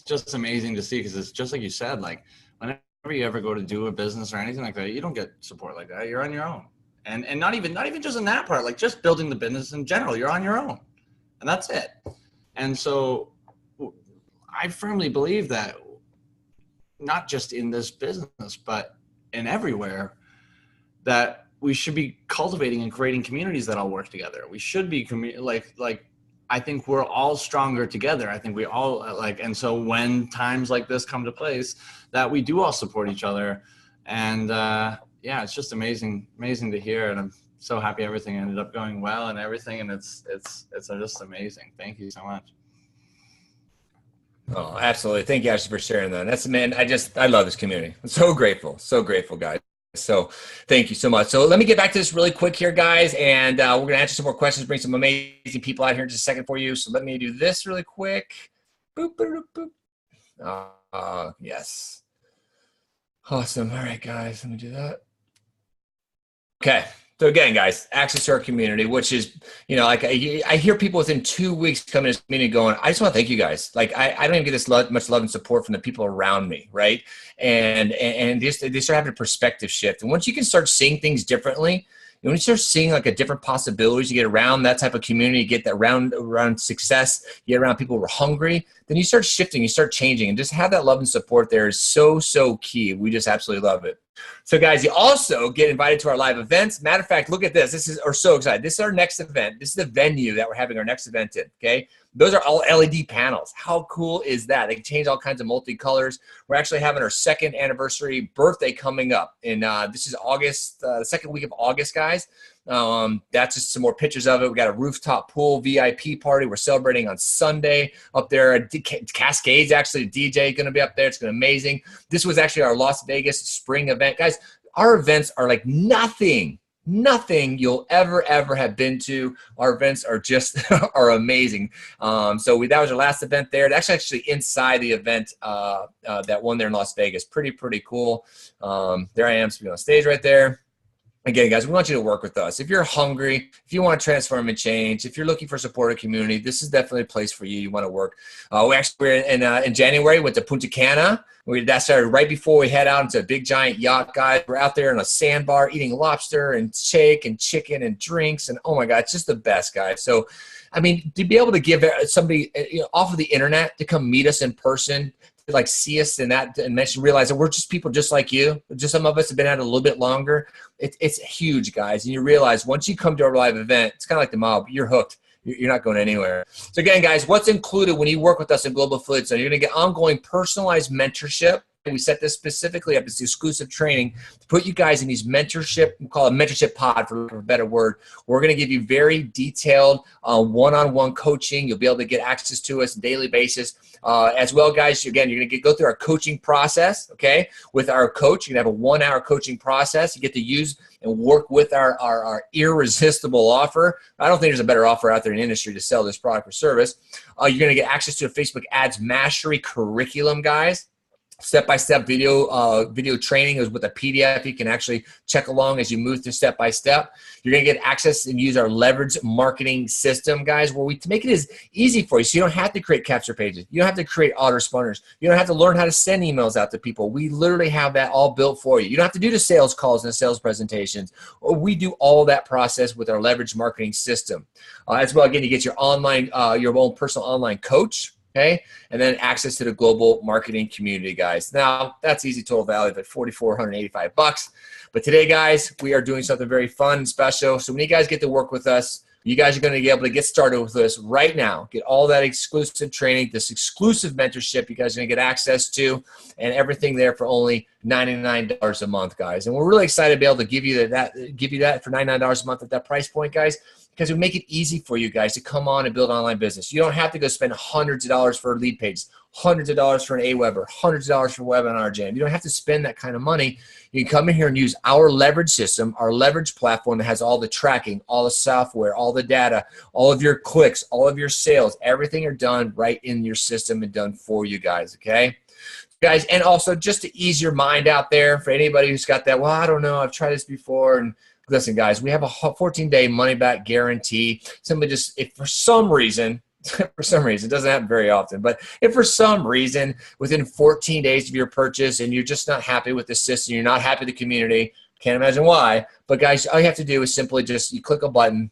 just amazing to see, because it's just like you said, like whenever you ever go to do a business or anything like that, you don't get support like that. You're on your own. And not even just in that part, like just building the business in general, you're on your own, and that's it. And so I firmly believe that not just in this business, but in everywhere, that we should be cultivating and creating communities that all work together. We should be like I think we're all stronger together. I think we all and so when times like this come to place, that we do all support each other. And yeah, it's just amazing to hear. And I'm so happy everything ended up going well and everything. And it's just amazing. Thank you so much. Oh, absolutely. Thank you, Ashley, for sharing that. That's, man, I love this community. I'm so grateful, guys. So thank you so much. So let me get back to this really quick here, guys. And we're going to answer some more questions, bring some amazing people out here in just a second for you. So let me do this really quick. Boop, boop, boop. Yes. Awesome. All right, guys, let me do that. Okay. So again, guys, access to our community, which is, you know, like I hear people within 2 weeks coming to this community going, I just want to thank you guys. Like I don't even get this much love and support from the people around me, right? And they start having a perspective shift. And once you can start seeing things differently, when you start seeing like a different possibilities, you get around that type of community, you get that around success, you get around people who are hungry, then you start shifting, you start changing, and just have that love and support there is so key. We just absolutely love it. So guys, you also get invited to our live events. Matter of fact, look at this. We're so excited. This is our next event. This is the venue that we're having our next event in, okay? Those are all LED panels. How cool is that? They can change all kinds of multicolors. We're actually having our 2nd anniversary birthday coming up. And this is August, the 2nd week of August, guys. That's just some more pictures of it. We got a rooftop pool VIP party. We're celebrating on Sunday up there. Cascades, actually, the DJ going to be up there. It's going to be amazing. This was actually our Las Vegas spring event. Guys, our events are like nothing you'll ever have been to. Our events are just are amazing. So that was our last event there. That's actually inside the event, that one there in Las Vegas. Pretty cool. There I am speaking on stage right there. Again, guys, we want you to work with us. If you're hungry, if you want to transform and change, if you're looking for supportive community, this is definitely a place for you. You want to work. We actually were in January, went to Punta Cana. That started right before we head out into a big giant yacht, guys. We're out there in a sandbar eating lobster and steak and chicken and drinks. And oh my God, it's just the best, guys. So, I mean, to be able to give somebody off of the internet to come meet us in person, like see us in that dimension, realize that we're just people just like you. Just some of us have been at it a little bit longer. It's huge, guys. And you realize once you come to our live event, it's kind of like the mob. You're hooked. You're not going anywhere. So again, guys, what's included when you work with us in Global Affiliate Zone? You're going to get ongoing personalized mentorship. We set this specifically up as exclusive training to put you guys in these mentorship, we call it mentorship pod for a better word. We're going to give you very detailed one-on-one coaching. You'll be able to get access to us on a daily basis. As well, guys, again, you're going to go through our coaching process, okay? With our coach, you're going to have a 1-hour coaching process. You get to use and work with our irresistible offer. I don't think there's a better offer out there in the industry to sell this product or service. You're going to get access to a Facebook Ads Mastery curriculum, guys. Step-by-step video training is with a PDF you can actually check along as you move through step-by-step. You're going to get access and use our leverage marketing system, guys, where we make it as easy for you so you don't have to create capture pages. You don't have to create autoresponders. You don't have to learn how to send emails out to people. We literally have that all built for you. You don't have to do the sales calls and the sales presentations. We do all that process with our leverage marketing system. As well, again, you get your your own personal online coach. Okay, and then access to the global marketing community, guys. Now, that's easy total value at $4,485. But today, guys, we are doing something very fun and special. So when you guys get to work with us, you guys are going to be able to get started with this right now. Get all that exclusive training, this exclusive mentorship you guys are going to get access to, and everything there for only $99 a month, guys. And we're really excited to be able to give you that for $99 a month at that price point, guys, because we make it easy for you guys to come on and build online business. You don't have to go spend hundreds of dollars for lead pages, hundreds of dollars for an Aweber, hundreds of dollars for Webinar Jam. You don't have to spend that kind of money. You can come in here and use our leverage system, our leverage platform that has all the tracking, all the software, all the data, all of your clicks, all of your sales. Everything are done right in your system and done for you guys, okay? Guys, and also just to ease your mind out there for anybody who's got that, well, I don't know, I've tried this before. And listen, guys, we have a 14-day money-back guarantee. Simply just, if for some reason, it doesn't happen very often, but if for some reason within 14 days of your purchase and you're just not happy with the system, you're not happy with the community, can't imagine why, but guys, all you have to do is simply just, you click a button,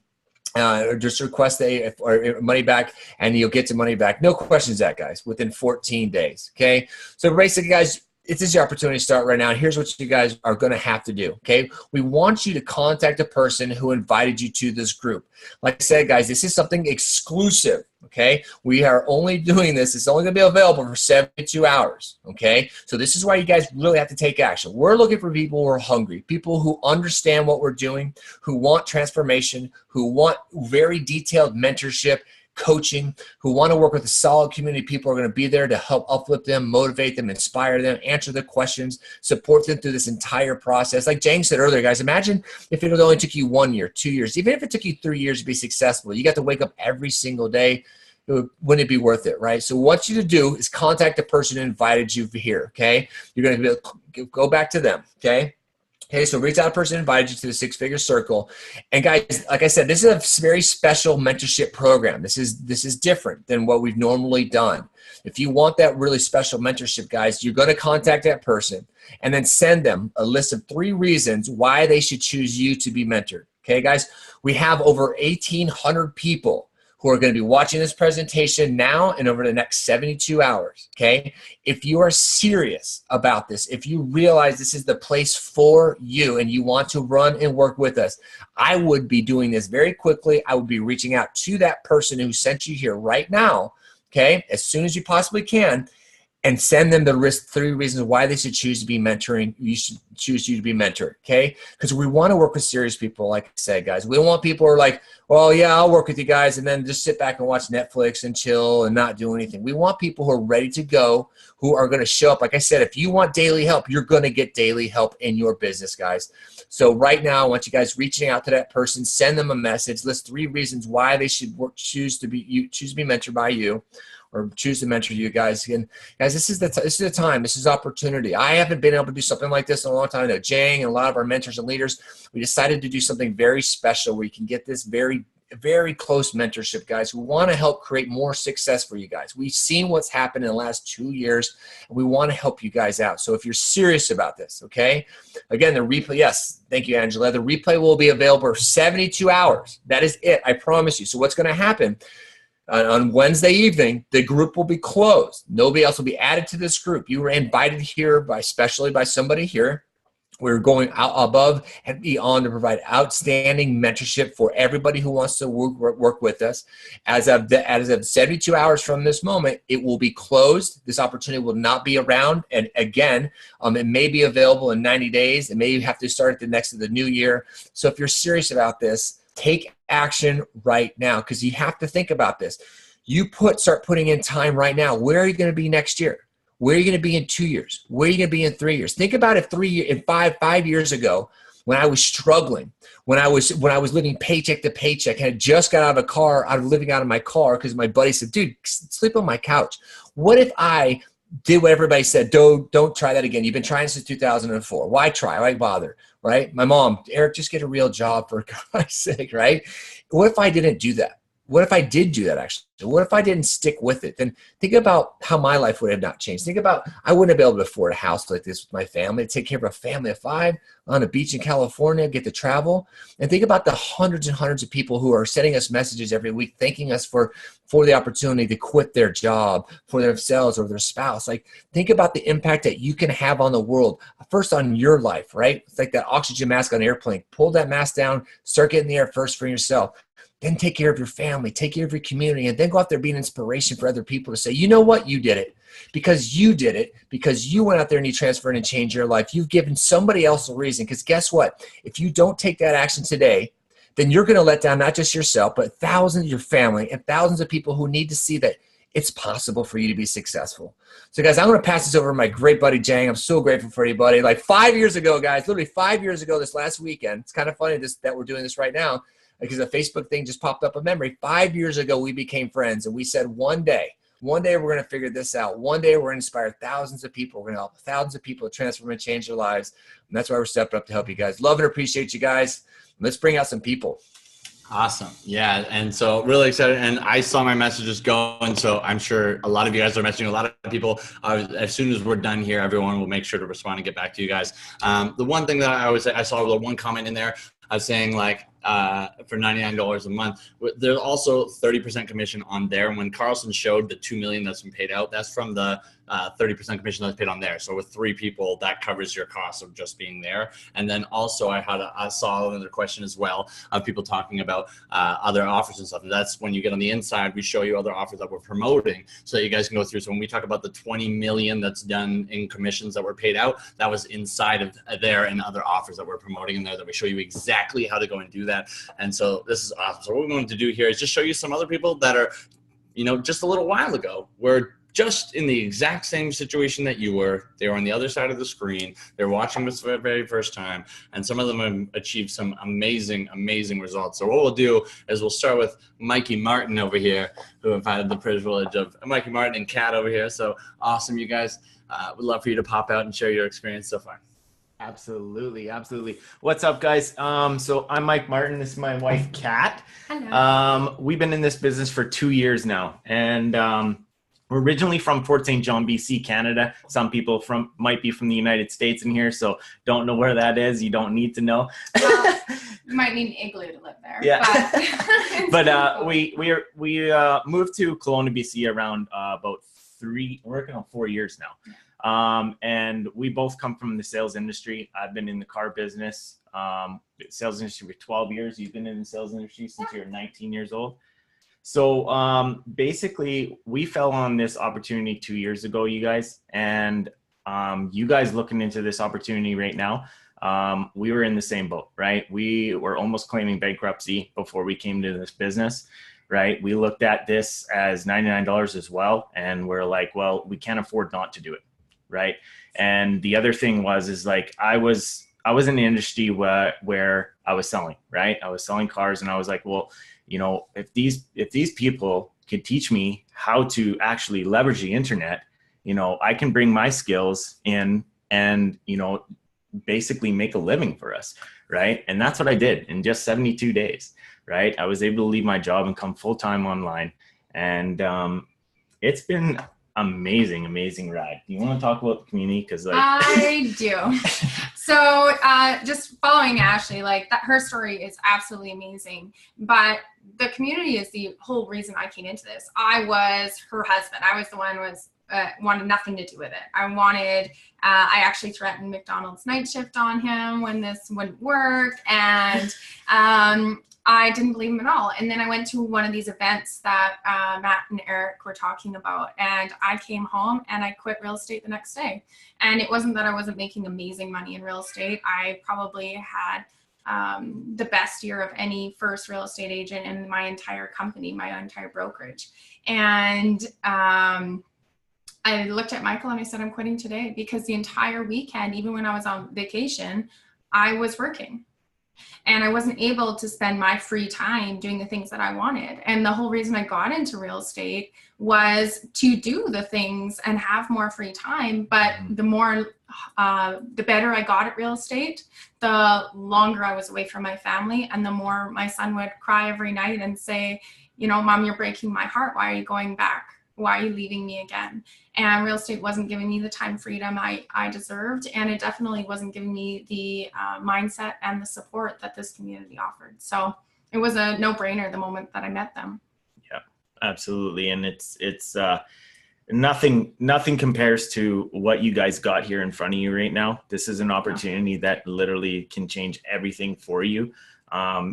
or just request or money back, and you'll get the money back. No questions asked, guys, within 14 days, okay? So basically, guys, this is your opportunity to start right now. And here's what you guys are going to have to do, okay? We want you to contact a person who invited you to this group. Like I said, guys, this is something exclusive, okay? We are only doing this. It's only going to be available for 72 hours, okay? So this is why you guys really have to take action. We're looking for people who are hungry, people who understand what we're doing, who want transformation, who want very detailed mentorship, coaching, who want to work with a solid community. People are going to be there to help uplift them, motivate them, inspire them, answer their questions, support them through this entire process. Like Jang said earlier, guys, imagine if it only took you 1 year, 2 years, even if it took you 3 years to be successful. You got to wake up every single day. Wouldn't it be worth it, right? So what you to do is contact the person who invited you here, okay? You're going to be able to go back to them, okay? Okay, so reach out to a person who invited you to the six-figure circle. And guys, like I said, this is a very special mentorship program. This is different than what we've normally done. If you want that really special mentorship, guys, you're going to contact that person and then send them a list of 3 reasons why they should choose you to be mentored. Okay, guys, we have over 1,800 people who are going to be watching this presentation now and over the next 72 hours, okay? If you are serious about this, if you realize this is the place for you and you want to run and work with us, I would be doing this very quickly. I would be reaching out to that person who sent you here right now, okay, as soon as you possibly can, and send them the 3 reasons why they should choose to be mentoring. You should choose you to be mentored, okay? Because we want to work with serious people, like I said, guys. We don't want people who are like, well, yeah, I'll work with you guys, and then just sit back and watch Netflix and chill and not do anything. We want people who are ready to go, who are going to show up. Like I said, if you want daily help, you're going to get daily help in your business, guys. So right now, I want you guys reaching out to that person, send them a message, list 3 reasons why they should choose to be mentored by you. or choose to mentor you guys. And guys, this is the time. This is opportunity. I haven't been able to do something like this in a long time. I know Jang and a lot of our mentors and leaders, we decided to do something very special where you can get this very close mentorship, guys. We want to help create more success for you guys. We've seen what's happened in the last 2 years, and we want to help you guys out. So if you're serious about this, okay? Again, the replay, yes, thank you, Angela. The replay will be available for 72 hours. That is it, I promise you. So what's going to happen? On Wednesday evening, the group will be closed. Nobody else will be added to this group. You were invited here especially by somebody here. We're going out above and beyond to provide outstanding mentorship for everybody who wants to work with us. As of 72 hours from this moment, it will be closed. This opportunity will not be around. And again, it may be available in 90 days. It may have to start at the next of the new year. So if you're serious about this, take action right now, because you have to think about this. Start putting in time right now. Where are you going to be next year? Where are you going to be in 2 years? Where are you going to be in 3 years? Think about it 5 years ago when I was struggling, when I was living paycheck to paycheck, and I just got out of a car, living out of my car because my buddy said, dude, sleep on my couch. What if I did what everybody said? Don't try that again. You've been trying since 2004. Why try? Why bother? Right? My mom, Eric, just get a real job for God's sake, right? What if I didn't do that? What if I did do that actually? What if I didn't stick with it? Then think about how my life would have not changed. Think about, I wouldn't have been able to afford a house like this with my family, take care of a family of 5 on a beach in California, get to travel. And think about the hundreds and hundreds of people who are sending us messages every week, thanking us for the opportunity to quit their job for themselves or their spouse. Like, think about the impact that you can have on the world, first on your life, right? It's like that oxygen mask on an airplane. Pull that mask down, start getting in the air first for yourself. Then take care of your family, take care of your community, and then go out there being an inspiration for other people to say, you know what, you did it. Because you did it, because you went out there and you transferred and changed your life. You've given somebody else a reason. Because guess what? If you don't take that action today, then you're going to let down not just yourself, but thousands of your family and thousands of people who need to see that it's possible for you to be successful. So guys, I'm going to pass this over to my great buddy, Jang. I'm so grateful for you, buddy. Like 5 years ago, guys, literally 5 years ago this last weekend, it's kind of funny that we're doing this right now, because a Facebook thing just popped up in memory. 5 years ago, we became friends, and we said one day we're going to figure this out. One day we're going to inspire thousands of people. We're going to help thousands of people to transform and change their lives. And that's why we're stepping up to help you guys. Love and appreciate you guys. Let's bring out some people. Awesome. Yeah. And so really excited. And I saw my messages going. So I'm sure a lot of you guys are messaging a lot of people. As soon as we're done here, everyone will make sure to respond and get back to you guys. The one thing that I saw the one comment in there, I was saying like, for $99 a month, there's also 30% commission on there. And when Carlson showed the $2 million that's been paid out, that's from the 30% commission that's paid on there. So with 3 people, that covers your cost of just being there. And then also I saw another question as well of people talking about other offers and stuff. And that's when you get on the inside, we show you other offers that we're promoting so that you guys can go through. So when we talk about the 20 million that's done in commissions that were paid out, that was inside of there, and other offers that we're promoting in there that we show you exactly how to go and do that. And so this is awesome. So what we're going to do here is just show you some other people that are, just a little while ago were just in the exact same situation that you were. They were on the other side of the screen. They're watching this for the very first time. And some of them have achieved some amazing, amazing results. So what we'll do is we'll start with Mikey Martin over here, who have had the privilege of Mikey Martin and Kat over here. So awesome, you guys. We'd love for you to pop out and share your experience so far. Absolutely. Absolutely. What's up, guys? So I'm Mike Martin. This is my wife, Kat. Hello. We've been in this business for 2 years now. And we're originally from Fort St. John, BC, Canada. Some people might be from the United States in here, so don't know where that is. You don't need to know. Well, you might need an igloo to live there. Yeah. But we moved to Kelowna, BC around about 4 years now. And we both come from the sales industry. I've been in the car business, sales industry for 12 years. You've been in the sales industry since you're 19 years old. So basically, we fell on this opportunity 2 years ago, you guys, and you guys looking into this opportunity right now. We were in the same boat, right? We were almost claiming bankruptcy before we came to this business. Right. We looked at this as $99 as well. And we're like, well, we can't afford not to do it. Right. And the other thing is like, I was in the industry where I was selling, right. I was selling cars, and I was like, well, if these people could teach me how to actually leverage the internet, you know, I can bring my skills in and, you know, basically make a living for us, right? And that's what I did in just 72 days, right? I was able to leave my job and come full-time online. And it's been amazing ride. Do you want to talk about the community? Because like I do. So just following Ashley, like that, her story is absolutely amazing. But the community is the whole reason I came into this. I was her husband. I was the one who was wanted nothing to do with it. I actually threatened McDonald's night shift on him when this wouldn't work, and I didn't believe him at all. And then I went to one of these events that Matt and Eric were talking about, and I came home and I quit real estate the next day. And it wasn't that I wasn't making amazing money in real estate. I probably had the best year of any first real estate agent in my entire company, my entire brokerage. And I looked at Michael and I said, I'm quitting today, because the entire weekend, even when I was on vacation, I was working. And I wasn't able to spend my free time doing the things that I wanted. And the whole reason I got into real estate was to do the things and have more free time. But the better I got at real estate, the longer I was away from my family, and the more my son would cry every night and say, you know, Mom, you're breaking my heart. Why are you going back? Why are you leaving me again? And real estate wasn't giving me the time freedom I deserved. And it definitely wasn't giving me the mindset and the support that this community offered. So it was a no-brainer the moment that I met them. Yeah, absolutely. And it's nothing compares to what you guys got here in front of you right now. This is an opportunity that literally can change everything for you.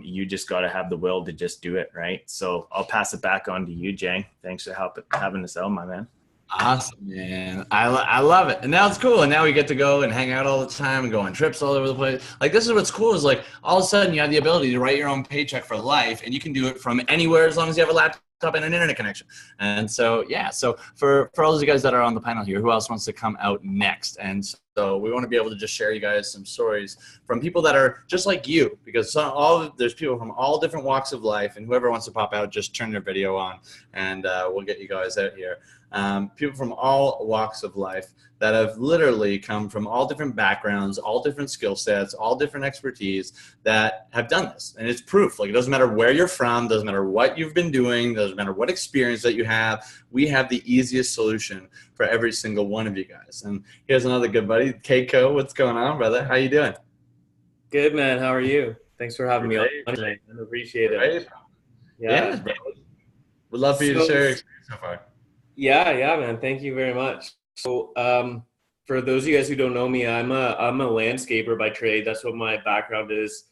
You just got to have the will to just do it, right? So I'll pass it back on to you, Jang. Thanks for having us out, my man. Awesome, man. I love it. And now it's cool. And now we get to go and hang out all the time and go on trips all over the place. Like, this is what's cool, is like all of a sudden you have the ability to write your own paycheck for life, and you can do it from anywhere as long as you have a laptop and an internet connection. And so, yeah, so for all those guys that are on the panel here, who else wants to come out next? And so we want to be able to just share you guys some stories from people that are just like you, because there's people from all different walks of life, and whoever wants to pop out, just turn their video on, and we'll get you guys out here. People from all walks of life that have literally come from all different backgrounds, all different skill sets, all different expertise, that have done this. And it's proof. Like, it doesn't matter where you're from, doesn't matter what you've been doing, doesn't matter what experience that you have. We have the easiest solution for every single one of you guys. And here's another good buddy, Keiko. What's going on, brother? How you doing? Good, man. How are you? Thanks for having me on tonight. I appreciate it. Right? Yeah, bro. We'd love for you to share your experience so far. Yeah, man. Thank you very much. So, for those of you guys who don't know me, I'm a landscaper by trade. That's what my background is.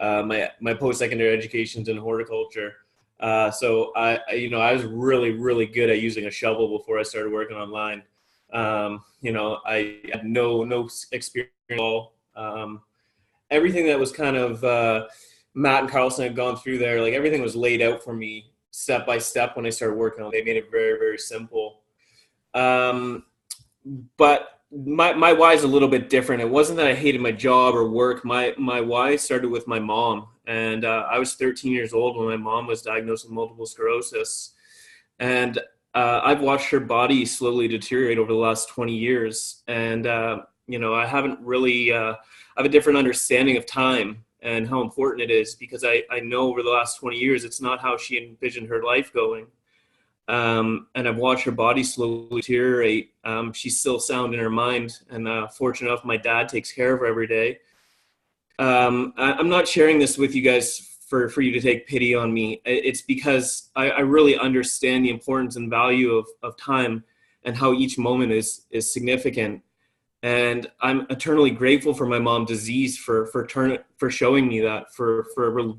My post-secondary education's in horticulture. So I was really good at using a shovel before I started working online. I had no experience at all. Everything that was kind of Matt and Carlson had gone through there, like, everything was laid out for me step by step when I started working on it. They made it very, very simple. But my why is a little bit different. It wasn't that I hated my job or work. My why started with my mom. And I was 13 years old when my mom was diagnosed with multiple sclerosis. And I've watched her body slowly deteriorate over the last 20 years. And, I haven't really, I have a different understanding of time and how important it is, because I know over the last 20 years, it's not how she envisioned her life going. And I've watched her body slowly deteriorate. She's still sound in her mind, and fortunate enough, my dad takes care of her every day. I'm not sharing this with you guys for you to take pity on me. It's because I really understand the importance and value of time and how each moment is significant. And I'm eternally grateful for my mom disease for showing me that, for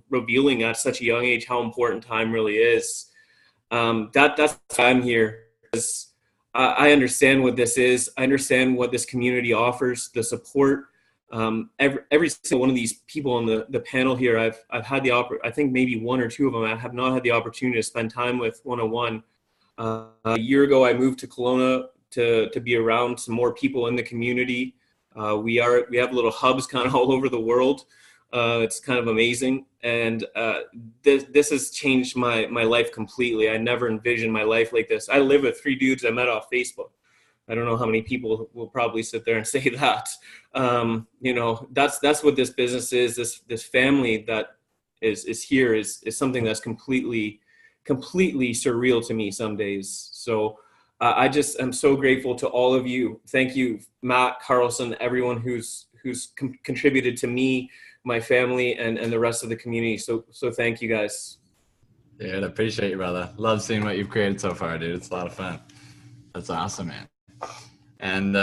revealing at such a young age how important time really is. That's why I'm here, because I understand what this is. I understand what this community offers, the support. Every single one of these people on the panel here, I've had I think maybe one or two of them I have not had the opportunity to spend time with one-on-one. A year ago, I moved to Kelowna to be around some more people in the community. We have little hubs kind of all over the world It's kind of amazing, and this has changed my life completely. I never envisioned my life like this. I live with 3 dudes I met off Facebook. I don't know how many people will probably sit there and say that. You know, that's what this business is. This family that is here is something that's completely surreal to me some days. So I just am so grateful to all of you. Thank you, Matt, Carlson, everyone who's contributed to me, my family, and the rest of the community. So thank you guys. Dude, I appreciate you, brother. Love seeing what you've created so far, dude. It's a lot of fun. That's awesome, man. And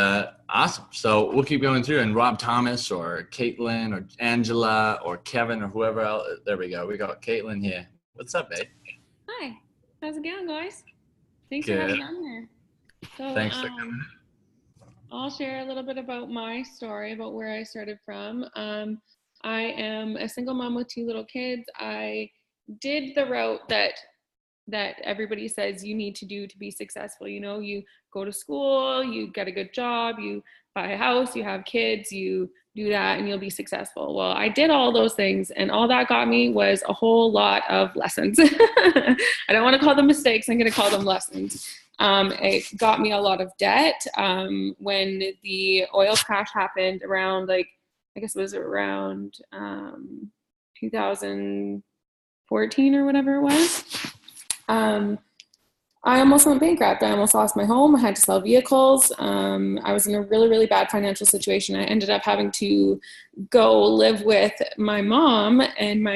awesome. So we'll keep going through. And Rob Thomas or Caitlin or Angela or Kevin or whoever else. There we go. We got Caitlin here. What's up, babe? Hi. How's it going, guys? Thanks Good. for having me on here. So, Thanks for coming. I'll share a little bit about my story, about where I started from. I am a single mom with 2 little kids. I did the route that everybody says you need to do to be successful. You know, you go to school, you get a good job, you buy a house, you have kids, you do that and you'll be successful. Well, I did all those things, and all that got me was a whole lot of lessons. I don't want to call them mistakes. I'm going to call them lessons. It got me a lot of debt. When the oil crash happened around, like, I guess it was around 2014 or whatever it was. I almost went bankrupt. I almost lost my home. I had to sell vehicles. I was in a really, really bad financial situation. I ended up having to go live with my mom and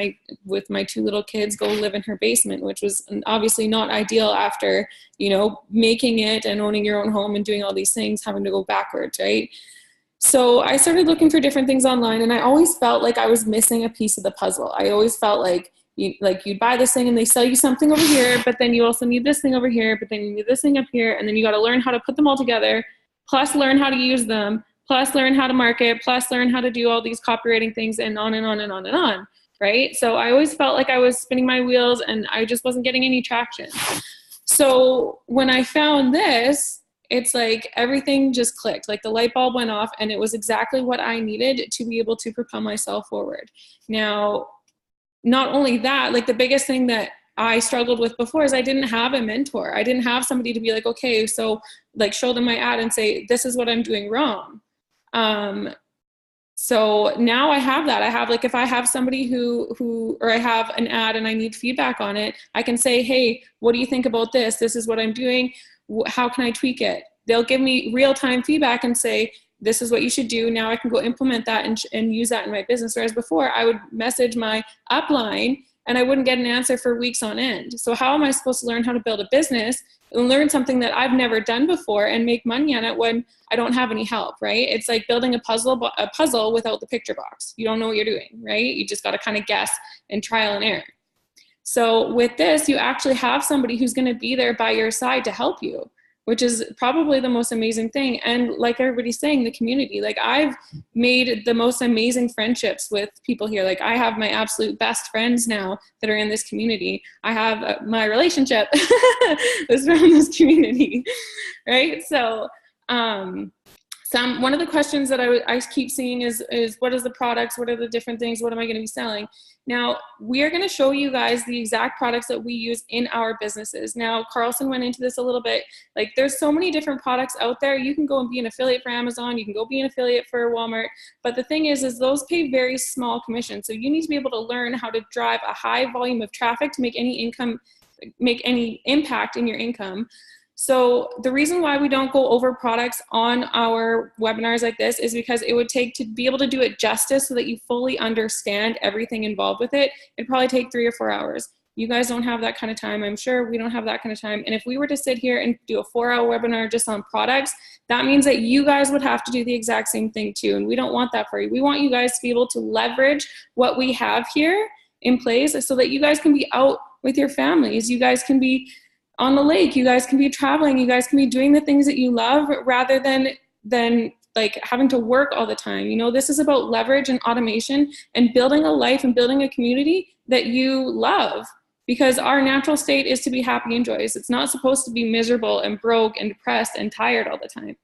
with my 2 little kids, go live in her basement, which was obviously not ideal after, you know, making it and owning your own home and doing all these things, having to go backwards, right? So I started looking for different things online, and I always felt like I was missing a piece of the puzzle. I always felt like you'd buy this thing and they sell you something over here, but then you also need this thing over here, but then you need this thing up here, and then you got to learn how to put them all together, plus learn how to use them, plus learn how to market, plus learn how to do all these copywriting things, and on and on and on and on, right? So I always felt like I was spinning my wheels and I just wasn't getting any traction. So when I found this, it's like everything just clicked, like the light bulb went off, and it was exactly what I needed to be able to propel myself forward. Now, not only that, like the biggest thing that I struggled with before is I didn't have a mentor. I didn't have somebody to be like, okay, so like show them my ad and say, this is what I'm doing wrong. So now I have that. I have, like, if I have somebody or I have an ad and I need feedback on it, I can say, hey, what do you think about this? This is what I'm doing. How can I tweak it? They'll give me real-time feedback and say, this is what you should do. Now I can go implement that and use that in my business. Whereas before I would message my upline and I wouldn't get an answer for weeks on end. So how am I supposed to learn how to build a business and learn something that I've never done before and make money on it when I don't have any help, right? It's like building a puzzle without the picture box. You don't know what you're doing, right? You just got to kind of guess and trial and error. So with this, you actually have somebody who's going to be there by your side to help you, which is probably the most amazing thing. And like everybody's saying, the community, like I've made the most amazing friendships with people here. Like I have my absolute best friends now that are in this community. I have my relationship is from this community, right? So one of the questions that I keep seeing is what is the products? What are the different things? What am I going to be selling? Now, we are going to show you guys the exact products that we use in our businesses. Now, Carlson went into this a little bit. Like, there's so many different products out there. You can go and be an affiliate for Amazon. You can go be an affiliate for Walmart. But the thing is those pay very small commissions. So you need to be able to learn how to drive a high volume of traffic to make any impact in your income. So the reason why we don't go over products on our webinars like this is because it would take, to be able to do it justice so that you fully understand everything involved with it, it'd probably take 3 or 4 hours. You guys don't have that kind of time. I'm sure we don't have that kind of time. And if we were to sit here and do a 4-hour webinar just on products, that means that you guys would have to do the exact same thing too. And we don't want that for you. We want you guys to be able to leverage what we have here in place so that you guys can be out with your families. You guys can be on the lake, you guys can be traveling, you guys can be doing the things that you love rather than like having to work all the time. You know, this is about leverage and automation and building a life and building a community that you love, because our natural state is to be happy and joyous. It's not supposed to be miserable and broke and depressed and tired all the time.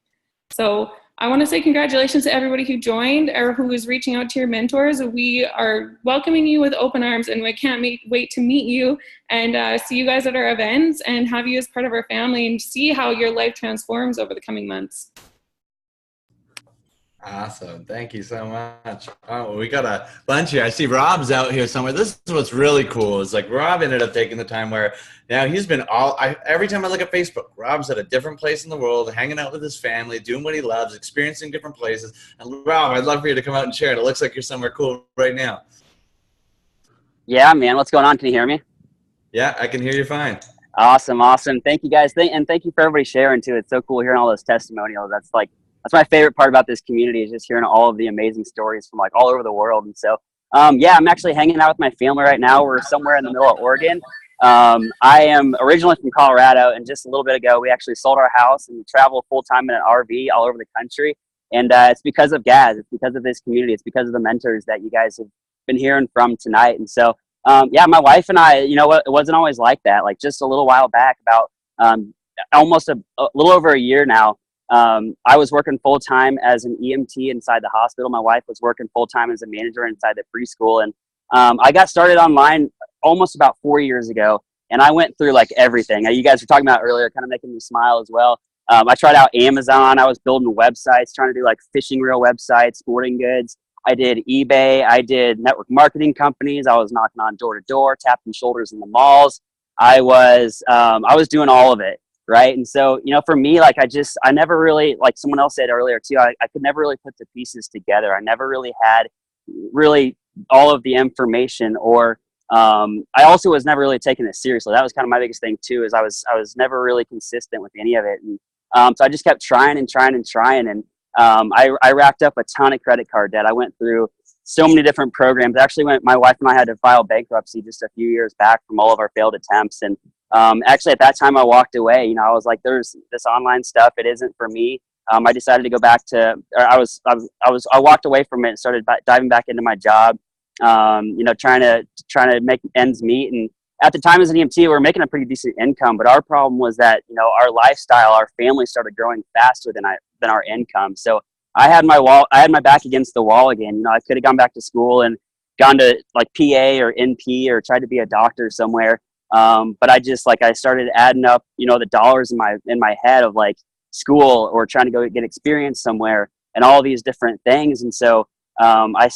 So I want to say congratulations to everybody who joined or who is reaching out to your mentors. We are welcoming you with open arms, and we can't wait to meet you and see you guys at our events and have you as part of our family and see how your life transforms over the coming months. Awesome. Thank you so much. Oh, we got a bunch here. I see Rob's out here somewhere. This is what's really cool is like Rob ended up taking the time where now he's been every time I look at Facebook, Rob's at a different place in the world, hanging out with his family, doing what he loves, experiencing different places. And Rob, I'd love for you to come out and share it. It looks like you're somewhere cool right now. Yeah, man. What's going on? Can you hear me? Yeah, I can hear you fine. Awesome. Thank you guys. And thank you for everybody sharing too. It's so cool hearing all those testimonials. That's my favorite part about this community is just hearing all of the amazing stories from like all over the world. And so, yeah, I'm actually hanging out with my family right now. We're somewhere in the middle of Oregon. I am originally from Colorado, and just a little bit ago, we actually sold our house and we travel full time in an RV all over the country. And it's because of Gaz. It's because of this community. It's because of the mentors that you guys have been hearing from tonight. And so, yeah, my wife and I, you know what, it wasn't always like that. Like just a little while back, about almost a little over a year now, I was working full time as an EMT inside the hospital. My wife was working full time as a manager inside the preschool. And I got started online almost about 4 years ago. And I went through like everything. You guys were talking about earlier, kind of making me smile as well. I tried out Amazon. I was building websites, trying to do like fishing reel websites, sporting goods. I did eBay. I did network marketing companies. I was knocking on door to door, tapping shoulders in the malls. I was doing all of it. Right. And so, you know, for me, like, I never really, like someone else said earlier too, I could never really put the pieces together. I never really had all of the information, or I also was never really taking it seriously. That was kind of my biggest thing too, is I was never really consistent with any of it. And so I just kept trying. And I racked up a ton of credit card debt. I went through so many different programs. Actually, my wife and I had to file bankruptcy just a few years back from all of our failed attempts. And actually at that time I walked away. You know, I was like, there's this online stuff. It isn't for me. I decided to go back to, I walked away from it and started diving back into my job, you know, trying to make ends meet. And at the time as an EMT, we were making a pretty decent income, but our problem was that, you know, our lifestyle, our family started growing faster than our income. So I had my back against the wall again. You know, I could have gone back to school and gone to like PA or NP or tried to be a doctor somewhere. But I started adding up, you know, the dollars in my head of like school or trying to go get experience somewhere and all these different things. And so, I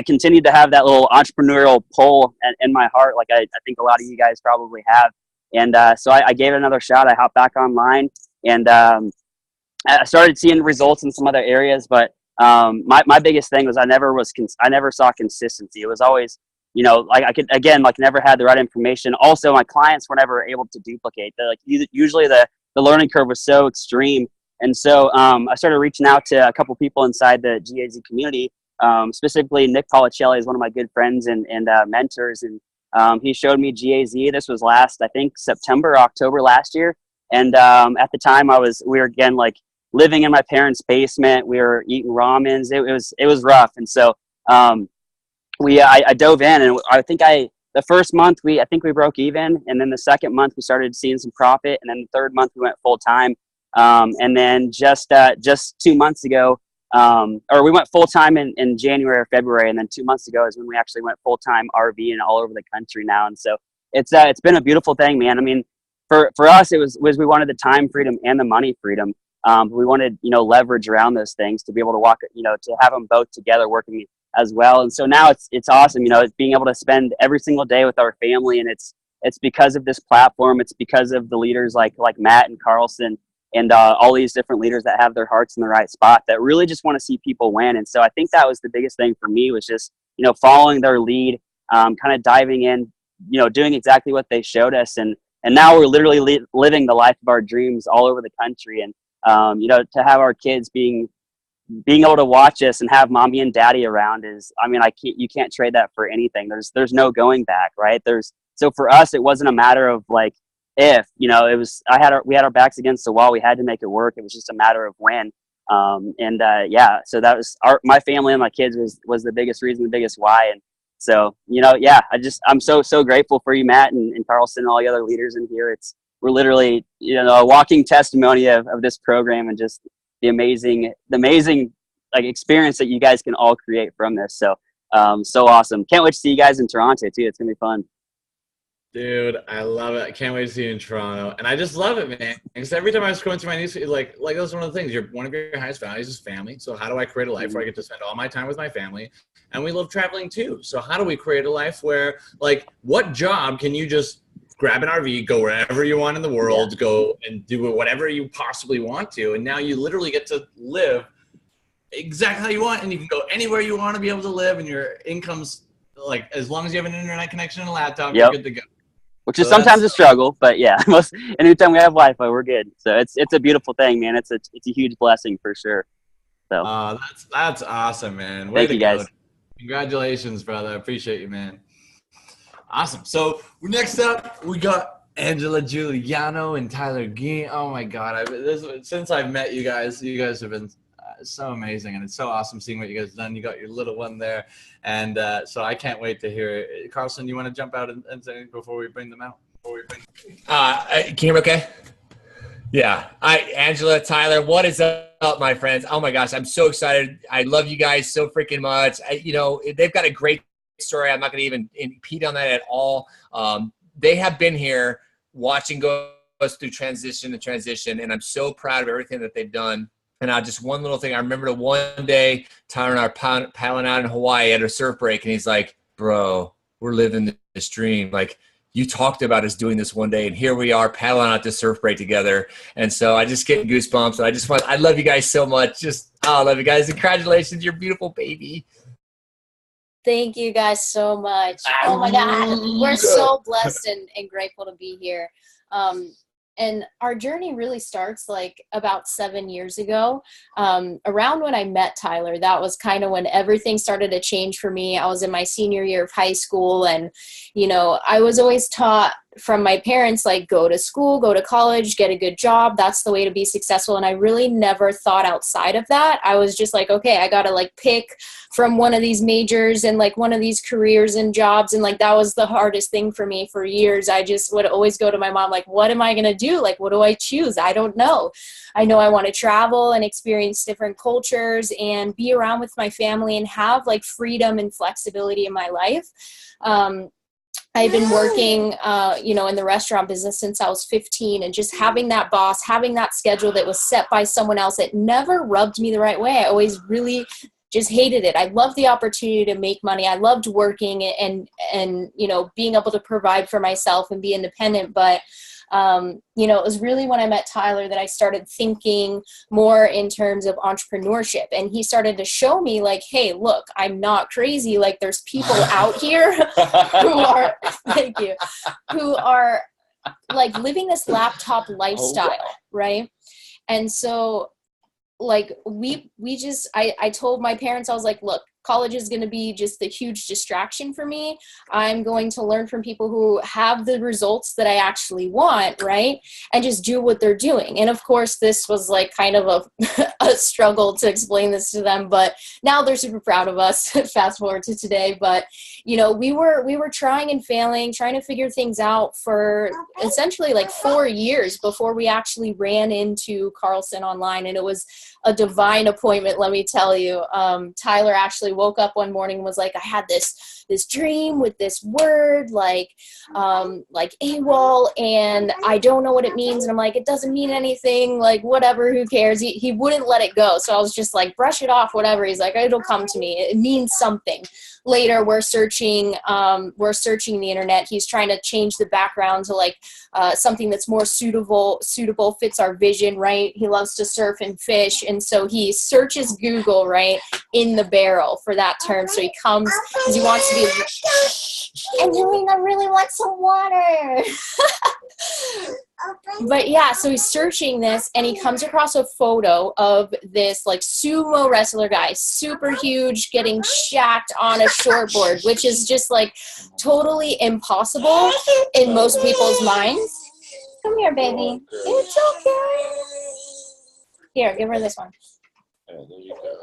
continued to have that little entrepreneurial pull in my heart. Like I think a lot of you guys probably have. And, so I gave it another shot. I hopped back online and, I started seeing results in some other areas, but, my biggest thing was I never saw consistency. It was always, you know, like I could, again, like never had the right information. Also, my clients were never able to duplicate. They're like, usually the learning curve was so extreme. And so I started reaching out to a couple people inside the GAZ community. Specifically, Nick Policelli is one of my good friends and mentors. And he showed me GAZ. This was last, I think, September, October last year. And at the time we were again, like living in my parents' basement. We were eating ramens. It was rough. And so I dove in, and I think the first month I think we broke even, and then the second month we started seeing some profit, and then the third month we went full time, and then just 2 months ago, or we went full time in January or February, and then 2 months ago is when we actually went full time RV and all over the country now. And so it's been a beautiful thing, man. I mean, for us it was we wanted the time freedom and the money freedom. We wanted, you know, leverage around those things to be able to walk, you know, to have them both together working as well. And so now it's awesome, you know, it's being able to spend every single day with our family. And it's because of this platform. It's because of the leaders like Matt and Carlson and all these different leaders that have their hearts in the right spot that really just want to see people win. And so I think that was the biggest thing for me, was just, you know, following their lead, kind of diving in, you know, doing exactly what they showed us. And now we're literally living the life of our dreams all over the country. And, you know, to have our kids being able to watch us and have mommy and daddy around is, I mean, you can't trade that for anything. There's no going back, right? So for us, it wasn't a matter of like, if, you know, we had our backs against the wall. We had to make it work. It was just a matter of when. Yeah, so that was my family and my kids was the biggest reason, the biggest why. And so, you know, yeah, I'm so grateful for you, Matt and Carlson and all the other leaders in here. We're literally, you know, a walking testimony of this program and just the amazing like experience that you guys can all create from this. So so awesome. Can't wait to see you guys in Toronto too. It's gonna be fun. Dude, I love it. I can't wait to see you in Toronto. And I just love it, man. Because every time I was going through my newsfeed, like that's one of the things. One of your highest values is family. So how do I create a life where I get to spend all my time with my family? And we love traveling too. So how do we create a life where, like, what job can you just grab an RV, go wherever you want in the world, go and do whatever you possibly want to, and now you literally get to live exactly how you want, and you can go anywhere you want to be able to live, and your income's like, as long as you have an internet connection and a laptop, you're good to go. Which is sometimes a struggle, but yeah, anytime we have Wi-Fi, we're good. So it's a beautiful thing, man. It's a huge blessing for sure. So that's awesome, man. Thank you guys. Congratulations, brother. I appreciate you, man. Awesome. So next up, we got Angela Giuliano and Tyler Geen. Oh my God! Since I've met you guys have been so amazing, and it's so awesome seeing what you guys have done. You got your little one there, and so I can't wait to hear it. Carlson, you want to jump out and say before we bring them out? Can you hear me okay? Yeah. Angela, Tyler, what is up, my friends? Oh my gosh, I'm so excited. I love you guys so freaking much. They've got a great story. I'm not going to even impede on that at all. They have been here watching us through transition, and I'm so proud of everything that they've done. And just one little thing, I remember the one day Tyler and I are paddling out in Hawaii at a surf break, and he's like, bro, we're living this dream. Like, you talked about us doing this one day, and here we are paddling out this surf break together. And so I just get goosebumps, and I love you guys so much. I love you guys. Congratulations, your beautiful baby. Thank you guys so much. Oh my God, we're so blessed and grateful to be here. And our journey really starts like about 7 years ago. Around when I met Tyler, that was kind of when everything started to change for me. I was in my senior year of high school, and, I was always taught from my parents, like, go to school, go to college, get a good job. That's the way to be successful. And I really never thought outside of that. I was just like, okay, I got to like pick from one of these majors and like one of these careers and jobs. And like, that was the hardest thing for me for years. I just would always go to my mom, like, what am I going to do? Like, what do I choose? I don't know. I know I want to travel and experience different cultures and be around with my family and have like freedom and flexibility in my life. I've been working, in the restaurant business since I was 15, and just having that boss, having that schedule that was set by someone else, it never rubbed me the right way. I always really just hated it. I loved the opportunity to make money. I loved working and being able to provide for myself and be independent. But it was really when I met Tyler that I started thinking more in terms of entrepreneurship. And he started to show me like, hey, look, I'm not crazy. Like, there's people out here who are like living this laptop lifestyle. Right. And so like I told my parents, I was like, look, college is going to be just a huge distraction for me. I'm going to learn from people who have the results that I actually want, right? And just do what they're doing. And of course, this was like kind of a struggle to explain this to them, but now they're super proud of us. Fast forward to today. But, we were trying and failing, trying to figure things out for essentially like 4 years before we actually ran into Carlson online. And it was a divine appointment, let me tell you. Tyler actually woke up one morning and was like, I had this dream with this word like AWOL, and I don't know what it means. And I'm like, it doesn't mean anything, like whatever, who cares? He wouldn't let it go. So I was just like, brush it off, whatever. He's like, it'll come to me. It means something. Later, we're searching the internet. He's trying to change the background to like something that's more suitable, fits our vision, right? He loves to surf and fish. And so he searches Google, right, in the barrel for that term. So he comes because he wants to be, Angelina really wants some water. But yeah, so he's searching this and he comes across a photo of this like sumo wrestler guy, super huge, getting shacked on a shortboard, which is just like totally impossible in most people's minds. Come here, baby. It's okay. Here, give her this one. Oh, there you go.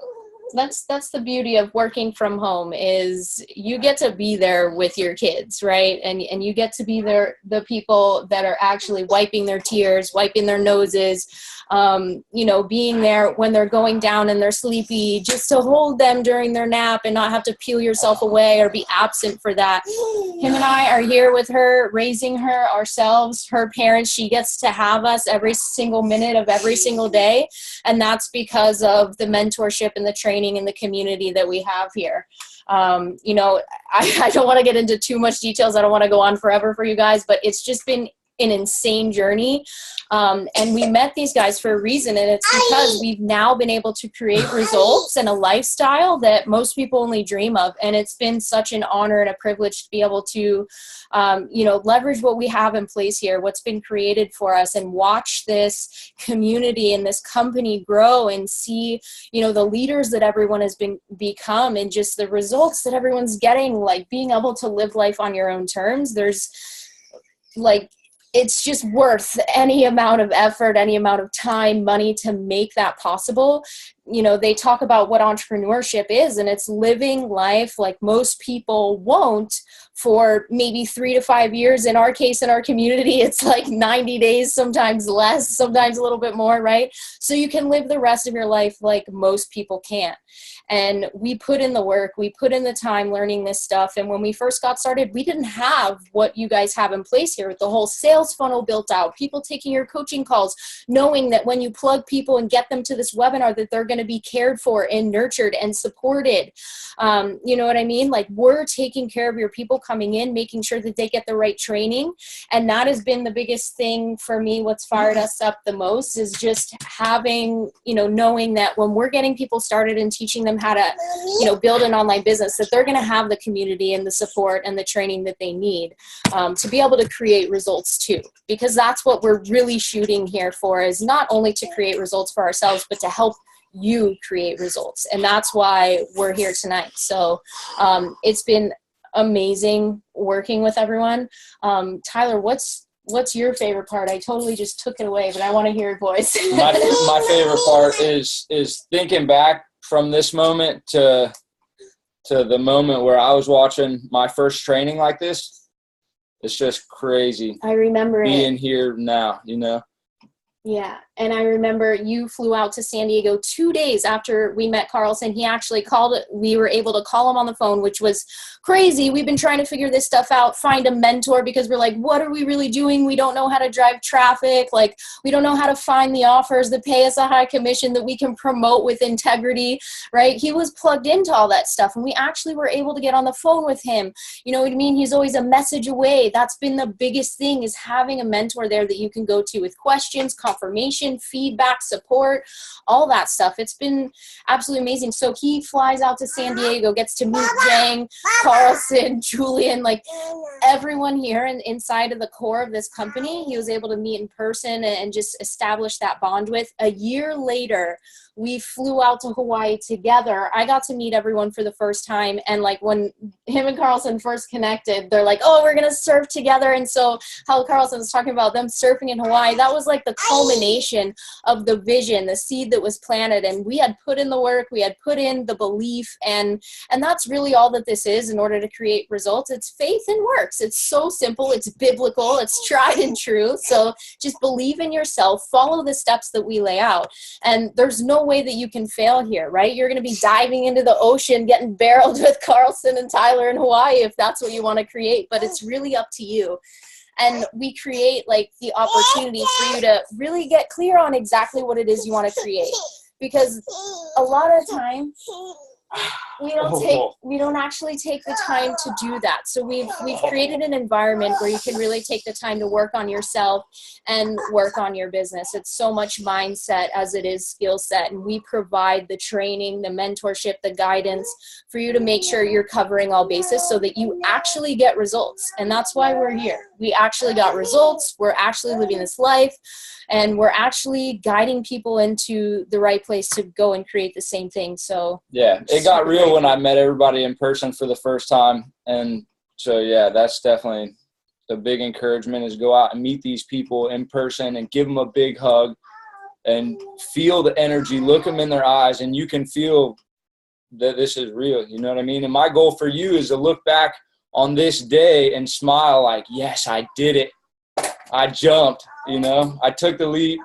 that's the beauty of working from home, is you get to be there with your kids, right? And you get to be there, the people that are actually wiping their tears, wiping their noses, you know, being there when they're going down and they're sleepy, just to hold them during their nap and not have to peel yourself away or be absent for that. Him and I are here with her, raising her ourselves, her parents. She gets to have us every single minute of every single day. And that's because of the mentorship and the training and the community that we have here. You know, I don't want to get into too much details. I don't want to go on forever for you guys, but it's just been an insane journey. And we met these guys for a reason, and it's because we've now been able to create results and a lifestyle that most people only dream of. And it's been such an honor and a privilege to be able to, you know, leverage what we have in place here, what's been created for us, and watch this community and this company grow and see, you know, the leaders that everyone has become, and just the results that everyone's getting, like being able to live life on your own terms. There's like, it's just worth any amount of effort, any amount of time, money to make that possible. You know, they talk about what entrepreneurship is, and it's living life like most people won't for maybe 3 to 5 years. In our case, in our community, it's like 90 days, sometimes less, sometimes a little bit more, right? So you can live the rest of your life like most people can't. And we put in the work, we put in the time learning this stuff. And when we first got started, we didn't have what you guys have in place here, with the whole sales funnel built out, people taking your coaching calls, knowing that when you plug people and get them to this webinar, that they're going to be cared for and nurtured and supported. You know what I mean? Like, we're taking care of your people coming in, making sure that they get the right training. And that has been the biggest thing for me. What's fired us up the most is just having, you know, knowing that when we're getting people started and teaching them how to, you know, build an online business, that they're going to have the community and the support and the training that they need to be able to create results too. Because that's what we're really shooting here for, is not only to create results for ourselves, but to help you create results. And that's why we're here tonight. So it's been amazing working with everyone. Tyler, what's your favorite part? I totally just took it away, but I want to hear your voice. my favorite part is thinking back from this moment to the moment where I was watching my first training like this. It's just crazy. I remember being here now, you know? Yeah. And I remember you flew out to San Diego 2 days after we met Carlson. He actually called, we were able to call him on the phone, which was crazy. We've been trying to figure this stuff out, find a mentor, because we're like, what are we really doing? We don't know how to drive traffic. Like, we don't know how to find the offers that pay us a high commission that we can promote with integrity, right? He was plugged into all that stuff, and we actually were able to get on the phone with him. You know what I mean? He's always a message away. That's been the biggest thing, is having a mentor there that you can go to with questions, confirmation, feedback, support, all that stuff. It's been absolutely amazing. So he flies out to San Diego, gets to meet Jang, Carlson, Julian, like everyone here and inside of the core of this company. He was able to meet in person and just establish that bond with. A year later, we flew out to Hawaii together. I got to meet everyone for the first time. And like, when him and Carlson first connected, they're like, oh, we're going to surf together. And so how Carlson was talking about them surfing in Hawaii, that was like the culmination of the vision, the seed that was planted. And we had put in the work, we had put in the belief, and that's really all that this is in order to create results. It's faith and works. It's so simple. It's biblical. It's tried and true. So just believe in yourself, follow the steps that we lay out. And there's no way that you can fail here, right? You're going to be diving into the ocean, getting barreled with Carlson and Tyler in Hawaii if that's what you want to create, but it's really up to you. And we create like the opportunity for you to really get clear on exactly what it is you want to create, because a lot of time we don't actually take the time to do that. So we've created an environment where you can really take the time to work on yourself and work on your business. It's so much mindset as it is skill set, and we provide the training, the mentorship, the guidance for you to make sure you're covering all bases so that you actually get results. And that's why we're here. We actually got results. We're actually living this life, and we're actually guiding people into the right place to go and create the same thing. So yeah, it got real when I met everybody in person for the first time. And so, yeah, that's definitely the big encouragement, is go out and meet these people in person and give them a big hug and feel the energy, look them in their eyes, and you can feel that this is real. You know what I mean? And my goal for you is to look back on this day and smile like, yes, I did it. I jumped, you know, I took the leap,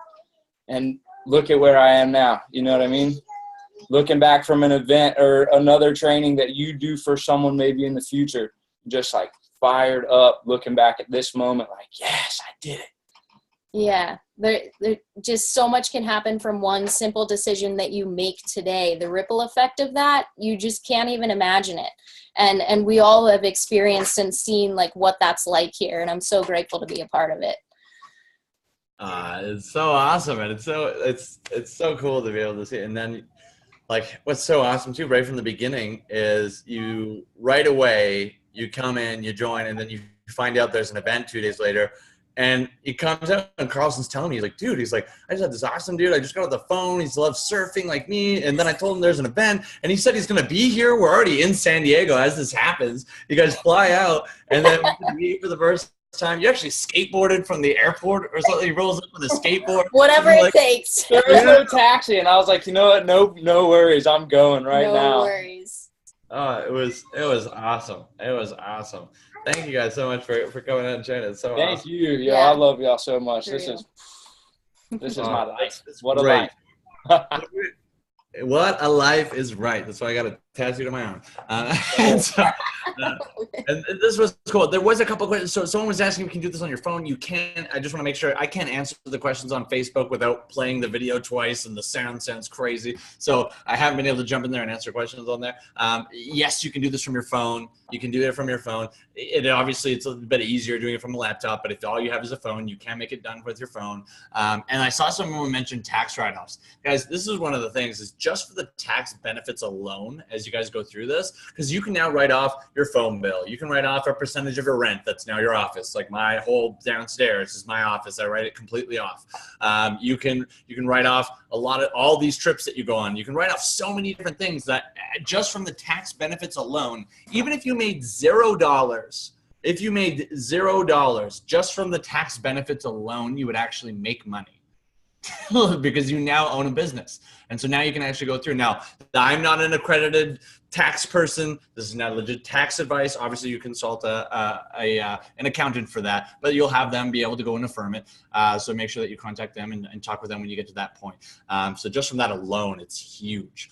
and look at where I am now. You know what I mean? Looking back from an event or another training that you do for someone maybe in the future, just like fired up, looking back at this moment like, yes, I did it. Yeah, there just so much can happen from one simple decision that you make today. The ripple effect of that, you just can't even imagine it. And we all have experienced and seen like what that's like here, and I'm so grateful to be a part of it. It's so awesome, and it's so cool to be able to see it. And then, like, what's so awesome too, right from the beginning, is you right away you come in, you join, and then you find out there's an event 2 days later. And he comes out, and Carlson's telling me, he's like, dude, I just had this awesome dude. I just got on the phone. He loves surfing like me. And then I told him there's an event, and he said he's going to be here. We're already in San Diego as this happens. You guys fly out, and then we meet for the first time. You actually skateboarded from the airport or something. He rolls up with a skateboard. Whatever it takes. There was no taxi, and I was like, you know what? No worries. I'm going right now. No worries. Oh, it was awesome. It was awesome. Thank you guys so much for coming out and sharing it. It's so Thank awesome. you. Yeah, I love y'all so much. This is my life. What a life. What a life is right. That's why I got a tattoo to my arm. And this was cool. There was a couple of questions. So someone was asking if you can do this on your phone. You can. I just want to make sure I can't answer the questions on Facebook without playing the video twice, and the sound sounds crazy. So I haven't been able to jump in there and answer questions on there. Yes, you can do this from your phone. You can do it from your phone. Obviously, it's a bit easier doing it from a laptop, but if all you have is a phone, you can make it done with your phone. And I saw someone mention tax write-offs. Guys, this is one of the things, is just for the tax benefits alone as you guys go through this, because you can now write off your phone bill. You can write off a percentage of your rent. That's now your office. Like my whole downstairs is my office. I write it completely off. You can write off all these trips that you go on. You can write off so many different things that just from the tax benefits alone, even if you made $0, just from the tax benefits alone, you would actually make money. Because you now own a business. And so now you can actually go through. Now, I'm not an accredited tax person. This is not legit tax advice. Obviously, you consult an accountant for that, but you'll have them be able to go and affirm it. So make sure that you contact them and talk with them when you get to that point. So just from that alone, it's huge.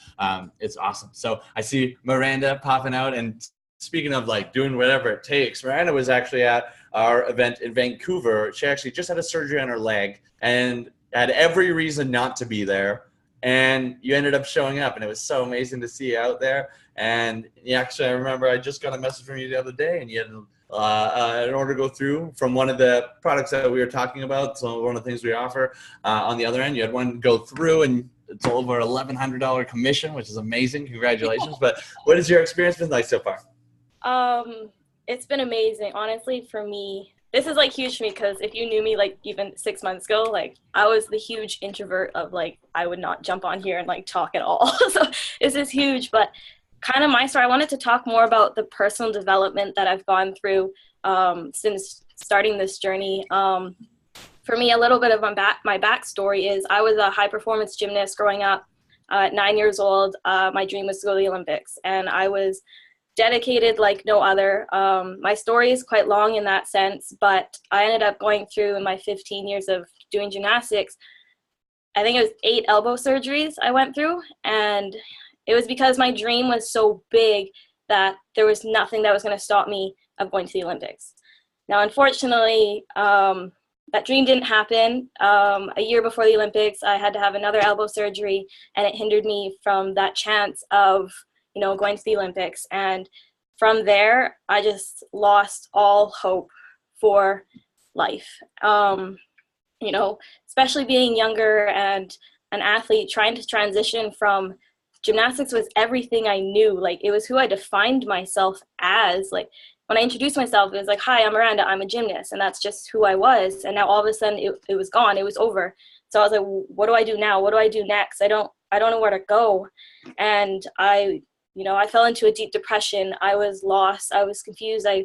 It's awesome. So I see Miranda popping out, and speaking of like doing whatever it takes, Miranda was actually at our event in Vancouver. She actually just had a surgery on her leg and had every reason not to be there, and you ended up showing up, and it was so amazing to see you out there. And actually, I remember I just got a message from you the other day, and you had an order go through from one of the products that we were talking about. So one of the things we offer on the other end, you had one go through, and it's over $1,100 commission, which is amazing. Congratulations. But what has your experience been like so far? It's been amazing, honestly. For me, this is like huge for me, because if you knew me like even 6 months ago, like I was the huge introvert of like, I would not jump on here and like talk at all. So this is huge. But kind of my story, I wanted to talk more about the personal development that I've gone through since starting this journey. For me, a little bit of my backstory is I was a high performance gymnast growing up. At 9 years old, my dream was to go to the Olympics, and I was dedicated like no other. My story is quite long in that sense, but I ended up going through, in my 15 years of doing gymnastics, I think it was 8 elbow surgeries I went through, and it was because my dream was so big that there was nothing that was going to stop me of going to the Olympics. Now, unfortunately, that dream didn't happen. A year before the Olympics, I had to have another elbow surgery, and it hindered me from that chance of going to the Olympics. And from there, I just lost all hope for life. Especially being younger and an athlete, trying to transition from gymnastics was everything I knew. Like, it was who I defined myself as. Like, when I introduced myself, it was like, hi, I'm Miranda, I'm a gymnast. And that's just who I was. And now all of a sudden it was gone. It was over. So I was like, what do I do now? What do I do next? I don't know where to go. And I fell into a deep depression. I was lost. I was confused. I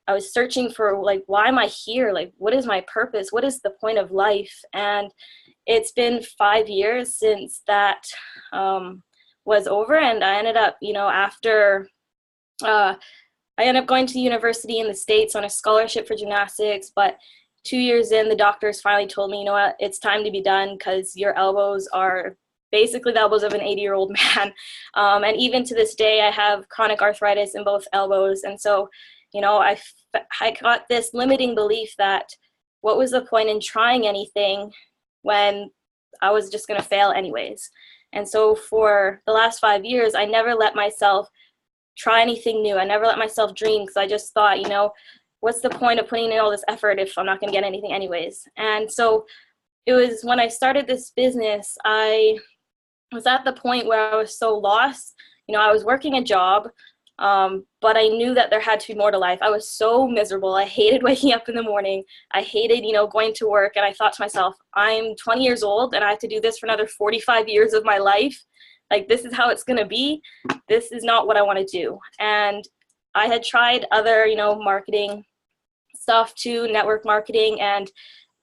was searching for, like, why am I here? Like, what is my purpose? What is the point of life? And it's been 5 years since that was over, and I ended up, after I ended up going to university in the States on a scholarship for gymnastics, but 2 years in, the doctors finally told me, you know what, it's time to be done because your elbows are basically the elbows of an 80-year-old man. And even to this day, I have chronic arthritis in both elbows. And so, I got this limiting belief that what was the point in trying anything when I was just going to fail anyways. And so for the last 5 years, I never let myself try anything new. I never let myself dream because I just thought, what's the point of putting in all this effort if I'm not going to get anything anyways? And so it was when I started this business, I was at the point where I was so lost. I was working a job, but I knew that there had to be more to life. I was so miserable. I hated waking up in the morning. I hated, going to work. And I thought to myself, I'm 20 years old and I have to do this for another 45 years of my life. Like, this is how it's going to be. This is not what I want to do. And I had tried other, marketing stuff too, network marketing, and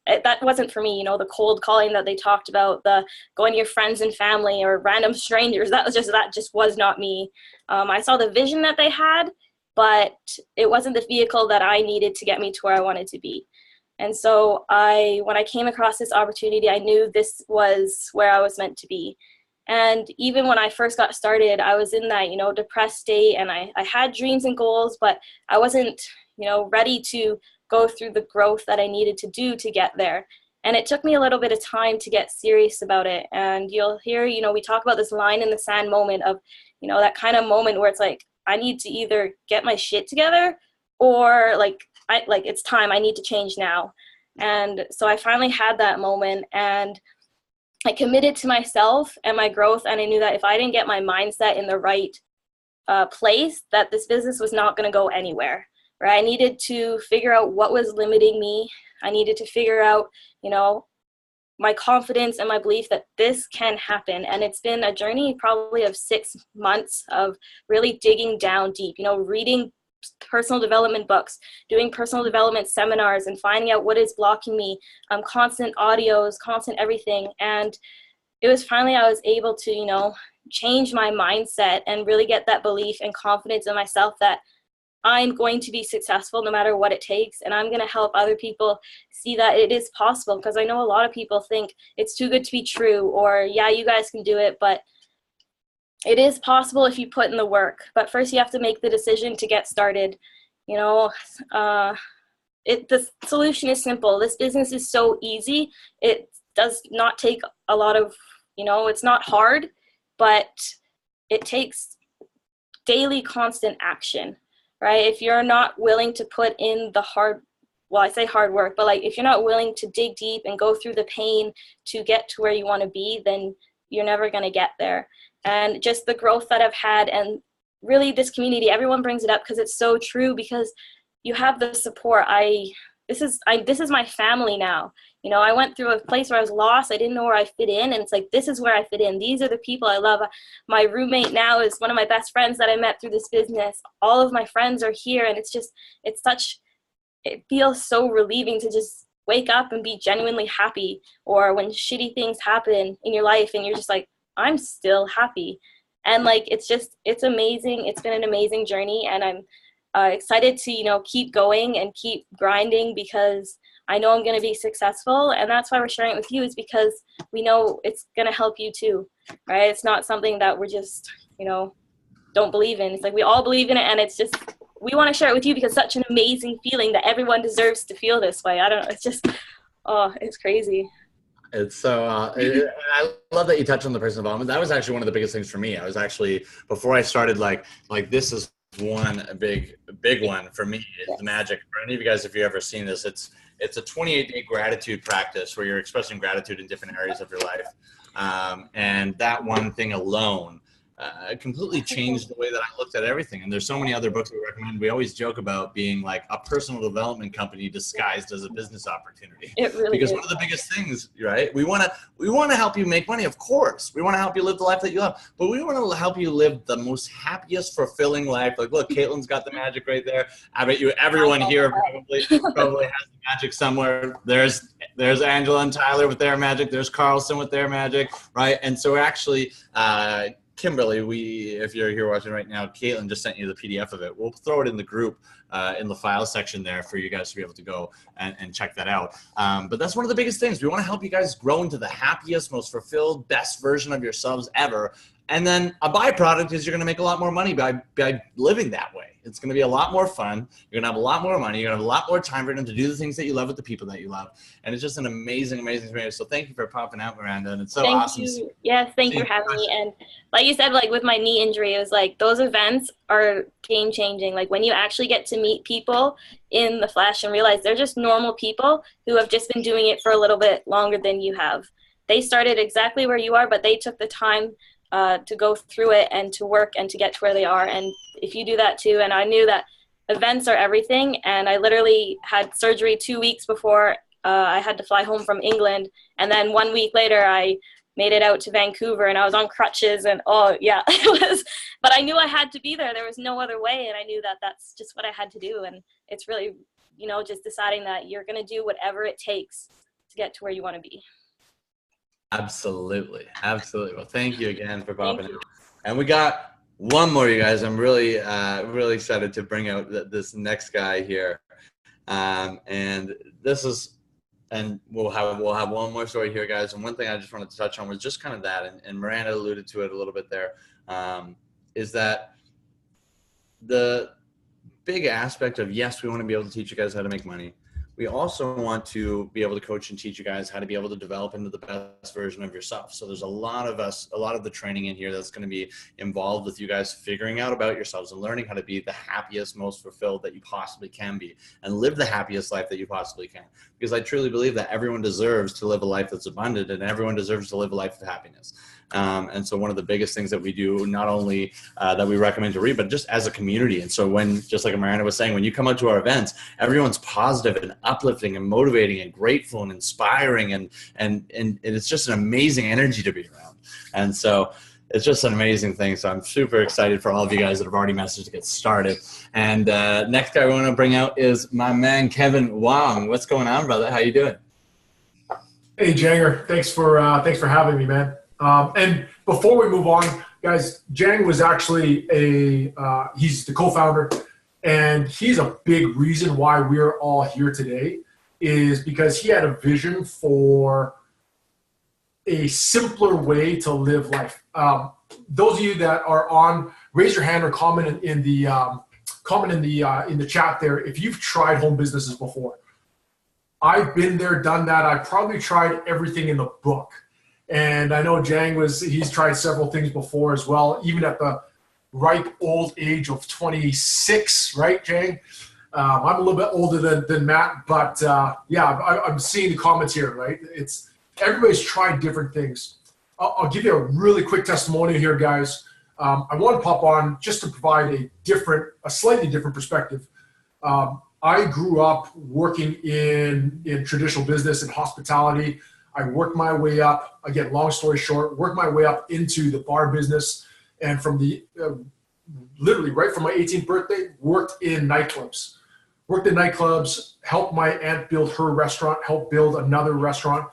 that wasn't for me. The cold calling that they talked about, the going to your friends and family or random strangers, that just was not me. I saw the vision that they had, but it wasn't the vehicle that I needed to get me to where I wanted to be. And so when I came across this opportunity, I knew this was where I was meant to be. And even when I first got started, I was in that, depressed state, and I had dreams and goals, but I wasn't, ready to go through the growth that I needed to do to get there. And it took me a little bit of time to get serious about it. And you'll hear, we talk about this line in the sand moment of, that kind of moment where it's like, I need to either get my shit together or it's time, I need to change now. And so I finally had that moment, and I committed to myself and my growth, and I knew that if I didn't get my mindset in the right place, that this business was not going to go anywhere. Right? I needed to figure out what was limiting me. I needed to figure out, my confidence and my belief that this can happen. And it's been a journey probably of 6 months of really digging down deep, reading personal development books, doing personal development seminars, and finding out what is blocking me, constant audios, constant everything. And it was finally I was able to, change my mindset and really get that belief and confidence in myself that I'm going to be successful no matter what it takes. And I'm going to help other people see that it is possible, because I know a lot of people think it's too good to be true, or yeah, you guys can do it, but it is possible if you put in the work. But first you have to make the decision to get started. The solution is simple. This business is so easy. It does not take a lot of, it's not hard, but it takes daily constant action, right? If you're not willing to put in the I say hard work, but if you're not willing to dig deep and go through the pain to get to where you want to be, then you're never going to get there. And just the growth that I've had, and really this community, everyone brings it up because it's so true, because you have the support. This is my family now. I went through a place where I was lost. I didn't know where I fit in. And it's like, this is where I fit in. These are the people I love. My roommate now is one of my best friends that I met through this business. All of my friends are here. And it feels so relieving to just wake up and be genuinely happy. Or when shitty things happen in your life and you're just like, I'm still happy. And it's amazing. It's been an amazing journey. And I'm excited to, keep going and keep grinding, because I know I'm going to be successful. And that's why we're sharing it with you, is because we know it's going to help you too, right? It's not something that we're just, don't believe in. It's like we all believe in it, and it's just, we want to share it with you because it's such an amazing feeling that everyone deserves to feel this way. I don't know. It's just, it's crazy. It's so, I love that you touched on the personal development. That was actually one of the biggest things for me. I was actually, before I started, this is one big one for me, is the magic. For any of you guys, if you've ever seen this, it's a 28-day gratitude practice where you're expressing gratitude in different areas of your life. And that one thing alone completely changed the way that I looked at everything. And there's so many other books we recommend. We always joke about being like a personal development company disguised as a business opportunity. It really because is. One of the biggest things, right? We want to help you make money, of course. We want to help you live the life that you love, but we want to help you live the most happiest, fulfilling life. Like, look, Caitlin's got the magic right there. I bet you everyone here probably has the magic somewhere. There's Angela and Tyler with their magic. There's Carlson with their magic, right? And so we're actually Kimberly, if you're here watching right now, Caitlin just sent you the PDF of it. We'll throw it in the group in the file section there for you guys to be able to go and check that out. But that's one of the biggest things. We want to help you guys grow into the happiest, most fulfilled, best version of yourselves ever. And then a byproduct is you're going to make a lot more money by living that way. It's going to be a lot more fun. You're going to have a lot more money. You're going to have a lot more time freedom to do the things that you love with the people that you love. And it's just an amazing, amazing experience. So thank you for popping out, Miranda. And it's so awesome. Thank you. Yes, thank you for having me. And like you said, like with my knee injury, it was like those events are game changing. Like when you actually get to meet people in the flesh and realize they're just normal people who have just been doing it for a little bit longer than you have. They started exactly where you are, but they took the time to go through it and to work and to get to where they are. And if you do that too, and I knew that events are everything, and I literally had surgery 2 weeks before I had to fly home from England, and then 1 week later I made it out to Vancouver, and I was on crutches, and oh yeah, it was, but I knew I had to be there. There was no other way, and I knew that that's just what I had to do. And it's really, you know, just deciding that you're going to do whatever it takes to get to where you want to be. Absolutely. Absolutely. Well, thank you again for popping in. And we got one more, you guys. I'm really, really excited to bring out this next guy here. And this is, and we'll have one more story here, guys. And one thing I just wanted to touch on was just kind of that, and Miranda alluded to it a little bit there, is that the big aspect of, yes, we want to be able to teach you guys how to make money. We also want to be able to coach and teach you guys how to be able to develop into the best version of yourself. So there's a lot of the training in here that's going to be involved with you guys figuring out about yourselves and learning how to be the happiest, most fulfilled that you possibly can be and live the happiest life that you possibly can. Because I truly believe that everyone deserves to live a life that's abundant and everyone deserves to live a life of happiness. And so one of the biggest things that we do, not only that we recommend to read, but just as a community. And so when, just like Miranda was saying, when you come out to our events, everyone's positive and uplifting and motivating and grateful and inspiring. And it's just an amazing energy to be around. And so it's just an amazing thing. So I'm super excited for all of you guys that have already messaged to get started. And next guy we want to bring out is my man, Kevin Wong. What's going on, brother? How you doing? Hey, Janger. Thanks for having me, man. And before we move on, guys, Jang was actually he's the co-founder, and he's a big reason why we're all here today is because he had a vision for a simpler way to live life. Those of you that are on, raise your hand or comment in the chat there if you've tried home businesses before. I've been there, done that. I've probably tried everything in the book. And I know Jang he's tried several things before as well, even at the ripe old age of 26, right, Jang? I'm a little bit older than Matt, but yeah, I'm seeing the comments here, right? Everybody's tried different things. I'll give you a really quick testimonial here, guys. I want to pop on just to provide a slightly different perspective. I grew up working in traditional business and hospitality. I worked my way up, again, long story short, worked my way up into the bar business. And from literally right from my 18th birthday, worked in nightclubs. Helped my aunt build her restaurant, helped build another restaurant.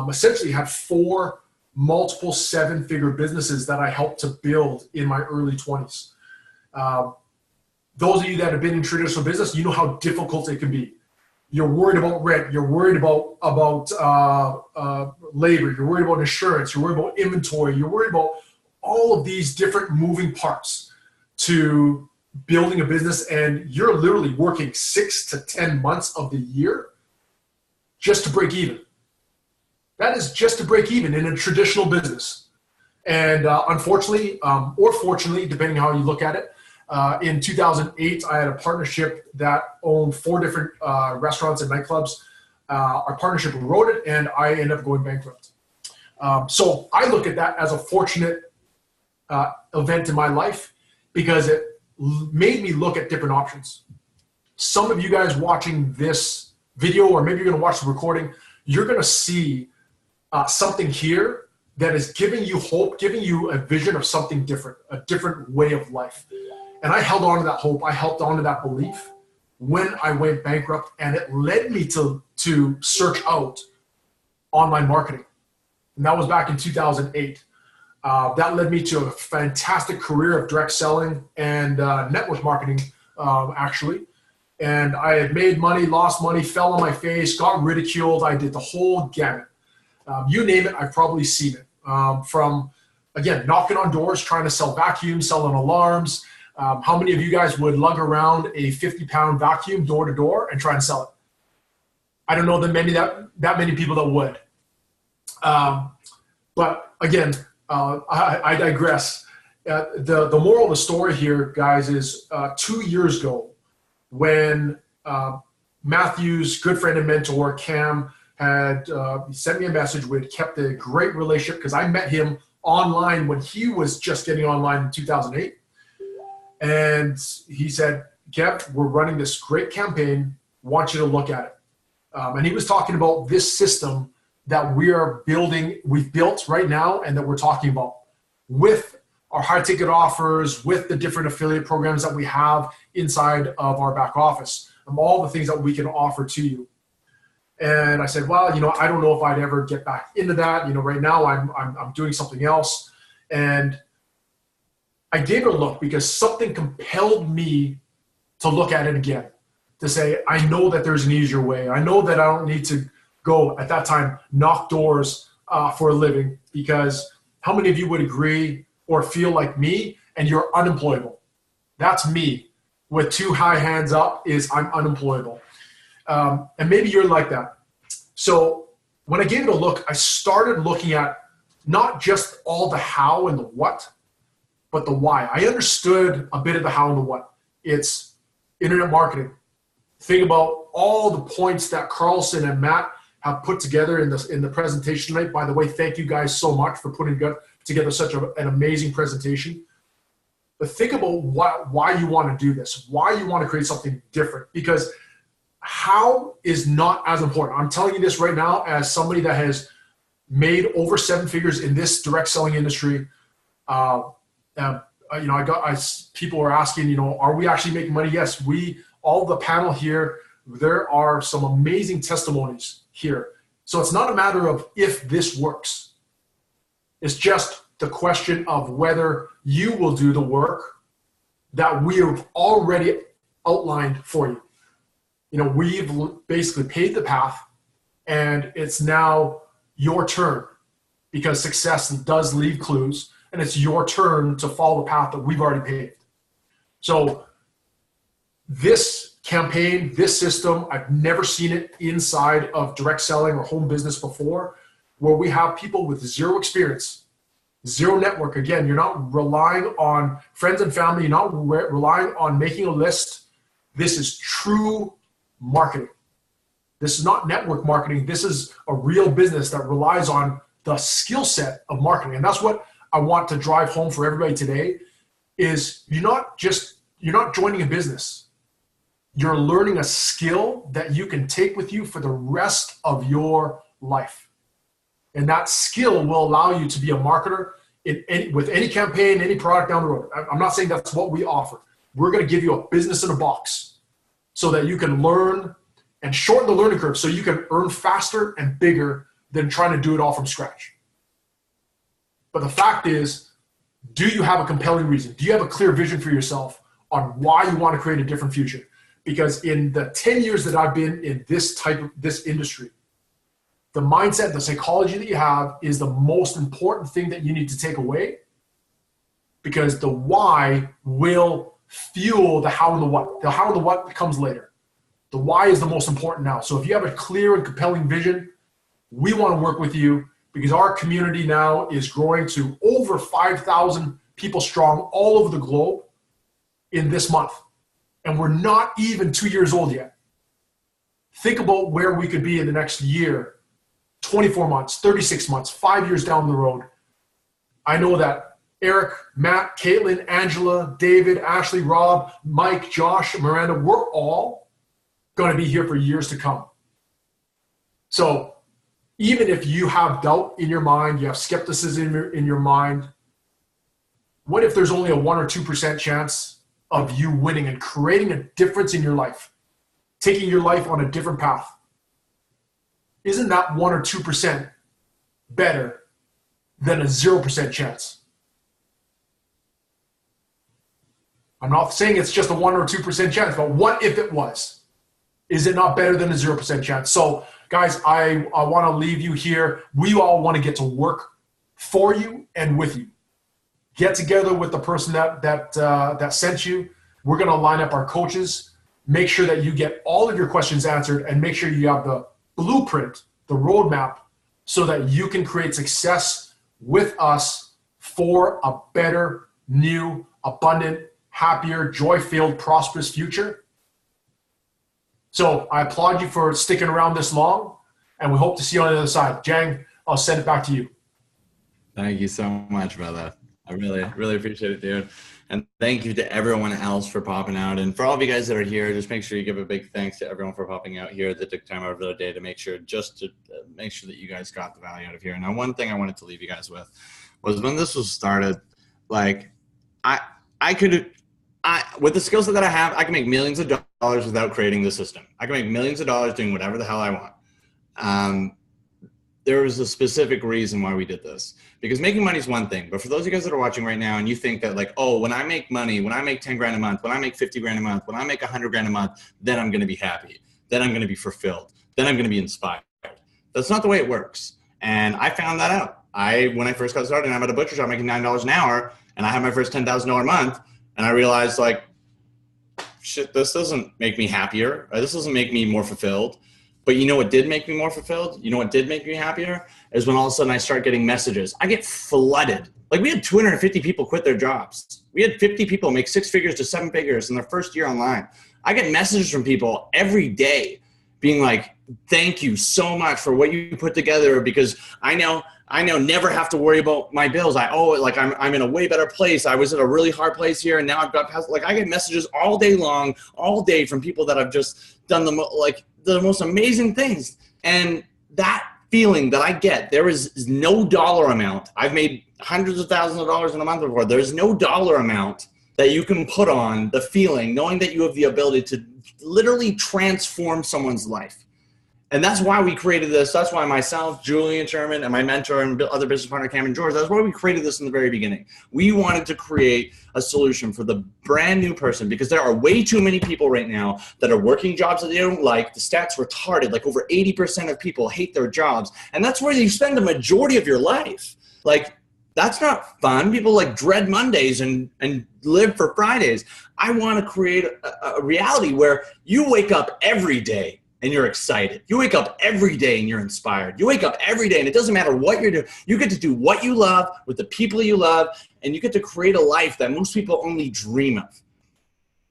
Essentially had 4 multiple 7-figure businesses that I helped to build in my early 20s. Those of you that have been in traditional business, you know how difficult it can be. You're worried about rent. You're worried about labor. You're worried about insurance. You're worried about inventory. You're worried about all of these different moving parts to building a business, and you're literally working 6 to 10 months of the year just to break even. That is just to break even in a traditional business. And unfortunately, or fortunately, depending on how you look at it, in 2008, I had a partnership that owned 4 different restaurants and nightclubs. Our partnership eroded, and I ended up going bankrupt. So I look at that as a fortunate event in my life because it made me look at different options. Some of you guys watching this video, or maybe you're going to watch the recording, you're going to see something here that is giving you hope, giving you a vision of something different, a different way of life. And I held on to that hope. I held on to that belief when I went bankrupt, and it led me to search out online marketing. And that was back in 2008. That led me to a fantastic career of direct selling and network marketing, actually. And I had made money, lost money, fell on my face, got ridiculed. I did the whole gamut. You name it, I've probably seen it. From, again, knocking on doors, trying to sell vacuums, selling alarms. How many of you guys would lug around a 50-pound vacuum door to door and try and sell it? I don't know that many people that would. But again, I digress. The moral of the story here, guys, is 2 years ago when Matthew's good friend and mentor, Cam, had sent me a message. We had kept a great relationship because I met him online when he was just getting online in 2008. And he said, Kev, we're running this great campaign. Want you to look at it. And he was talking about this system that we've built right now and that we're talking about with our high ticket offers, with the different affiliate programs that we have inside of our back office, and all the things that we can offer to you. And I said, well, I don't know if I'd ever get back into that. Right now I'm doing something else. And I gave it a look because something compelled me to look at it again, to say, I know that there's an easier way. I know that I don't need to go, at that time, knock doors for a living, because how many of you would agree or feel like me and you're unemployable? That's me with two high hands up, is I'm unemployable. And maybe you're like that. So when I gave it a look, I started looking at not just all the how and the what, but the why. I understood a bit of the how and the what. It's internet marketing. Think about all the points that Carlson and Matt have put together in the presentation tonight. By the way, thank you guys so much for putting together such an amazing presentation. But think about why you want to do this, why you want to create something different, because how is not as important. I'm telling you this right now as somebody that has made over 7 figures in this direct selling industry. People are asking, are we actually making money? Yes, all the panel here, there are some amazing testimonies here. So it's not a matter of if this works. It's just the question of whether you will do the work that we have already outlined for you. We've basically paved the path, and it's now your turn, because success does leave clues, and it's your turn to follow the path that we've already paved. So this campaign, this system, I've never seen it inside of direct selling or home business before, where we have people with zero experience, zero network. Again, you're not relying on friends and family. You're not relying on making a list. This is true marketing. This is not network marketing. This is a real business that relies on the skill set of marketing. And that's what I want to drive home for everybody today, is you're not joining a business. You're learning a skill that you can take with you for the rest of your life. And that skill will allow you to be a marketer with any campaign, any product down the road. I'm not saying that's what we offer. We're going to give you a business in a box so that you can learn and shorten the learning curve, so you can earn faster and bigger than trying to do it all from scratch. But the fact is, do you have a compelling reason? Do you have a clear vision for yourself on why you want to create a different future? Because in the 10 years that I've been in this industry, the mindset, the psychology that you have is the most important thing that you need to take away, because the why will fuel the how and the what. The how and the what comes later. The why is the most important now. So if you have a clear and compelling vision, we want to work with you, because our community now is growing to over 5,000 people strong all over the globe in this month. And we're not even 2 years old yet. Think about where we could be in the next year, 24 months, 36 months, 5 years down the road. I know that Eric, Matt, Caitlin, Angela, David, Ashley, Rob, Mike, Josh, Miranda, we're all going to be here for years to come. So even if you have doubt in your mind, you have skepticism in your mind, what if there's only a 1 or 2% chance of you winning and creating a difference in your life, taking your life on a different path? Isn't that 1 or 2% better than a 0% chance? I'm not saying it's just a 1 or 2% chance, but what if it was? Is it not better than a 0% chance? So guys, I want to leave you here. We all want to get to work for you and with you. Get together with the person that sent you. We're going to line up our coaches, make sure that you get all of your questions answered, and make sure you have the blueprint, the roadmap, so that you can create success with us for a better, new, abundant, happier, joy-filled, prosperous future. So I applaud you for sticking around this long, and we hope to see you on the other side. Jang, I'll send it back to you. Thank you so much, brother. I really, really appreciate it, dude. And thank you to everyone else for popping out. And for all of you guys that are here, just make sure you give a big thanks to everyone for popping out here that took time out of their day to make sure that you guys got the value out of here. Now, one thing I wanted to leave you guys with was when this was started, like with the skill set that I have, I can make millions of dollars without creating the system. I can make millions of dollars doing whatever the hell I want. There was a specific reason why we did this, because making money is one thing. But for those of you guys that are watching right now and you think that like, oh, when I make money, when I make 10 grand a month, when I make 50 grand a month, when I make 100 grand a month, then I'm going to be happy. Then I'm going to be fulfilled. Then I'm going to be inspired. That's not the way it works. And I found that out. When I first got started, I'm at a butcher shop making $9 an hour, and I had my first $10,000 month. And I realized like, shit, this doesn't make me happier. This doesn't make me more fulfilled. But you know what did make me more fulfilled? You know what did make me happier? Is when all of a sudden I start getting messages. I get flooded. Like we had 250 people quit their jobs. We had 50 people make 6 figures to 7 figures in their first year online. I get messages from people every day being like, thank you so much for what you put together, because I know never have to worry about my bills. I'm in a way better place. I was in a really hard place here, and now I've got past. Like I get messages all day long, all day from people that have just done the most amazing things. And that feeling that I get, there is no dollar amount. I've made hundreds of thousands of dollars in a month before. There's no dollar amount that you can put on the feeling, knowing that you have the ability to literally transform someone's life. And that's why we created this. That's why myself, Julian Sherman, and my mentor and other business partner, Cameron George, that's why we created this in the very beginning. We wanted to create a solution for the brand new person, because there are way too many people right now that are working jobs that they don't like. The stats are retarded. Like over 80% of people hate their jobs. And that's where you spend the majority of your life. Like, that's not fun. People like dread Mondays and live for Fridays. I want to create a reality where you wake up every day and you're excited. You wake up every day and you're inspired. You wake up every day and it doesn't matter what you're doing. You get to do what you love with the people you love, and you get to create a life that most people only dream of.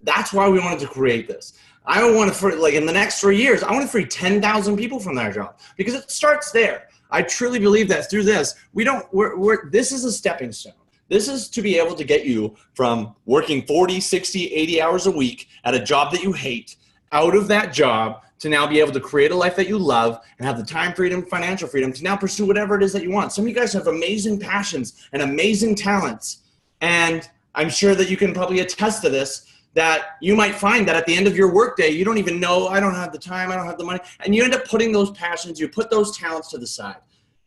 That's why we wanted to create this. I want to, like in the next 3 years, I want to free 10,000 people from their job, because it starts there. I truly believe that through this, this is a stepping stone. This is to be able to get you from working 40, 60, 80 hours a week at a job that you hate, out of that job, to now be able to create a life that you love and have the time freedom, financial freedom to now pursue whatever it is that you want. Some of you guys have amazing passions and amazing talents. And I'm sure that you can probably attest to this, that you might find that at the end of your workday, you don't even know, I don't have the time, I don't have the money. And you end up putting those passions, you put those talents to the side.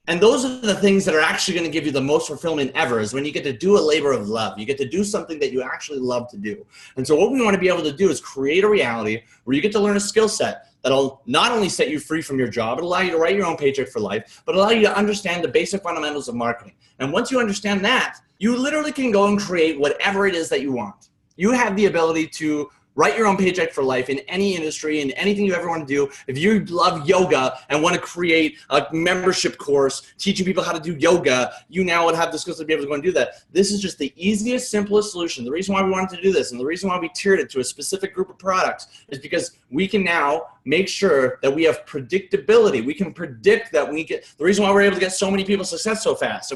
And those are the things that are actually going to give you the most fulfillment ever, is when you get to do a labor of love. You get to do something that you actually love to do. And so what we want to be able to do is create a reality where you get to learn a skill set that'll not only set you free from your job, it'll allow you to write your own paycheck for life, but allow you to understand the basic fundamentals of marketing. And once you understand that, you literally can go and create whatever it is that you want. You have the ability to write your own paycheck for life in any industry, in anything you ever want to do. If you love yoga and want to create a membership course teaching people how to do yoga, you now would have the skills to be able to go and do that. This is just the easiest, simplest solution. The reason why we wanted to do this, and the reason why we tiered it to a specific group of products, is because we can now make sure that we have predictability. We can predict that we get, the reason why we're able to get so many people success so fast.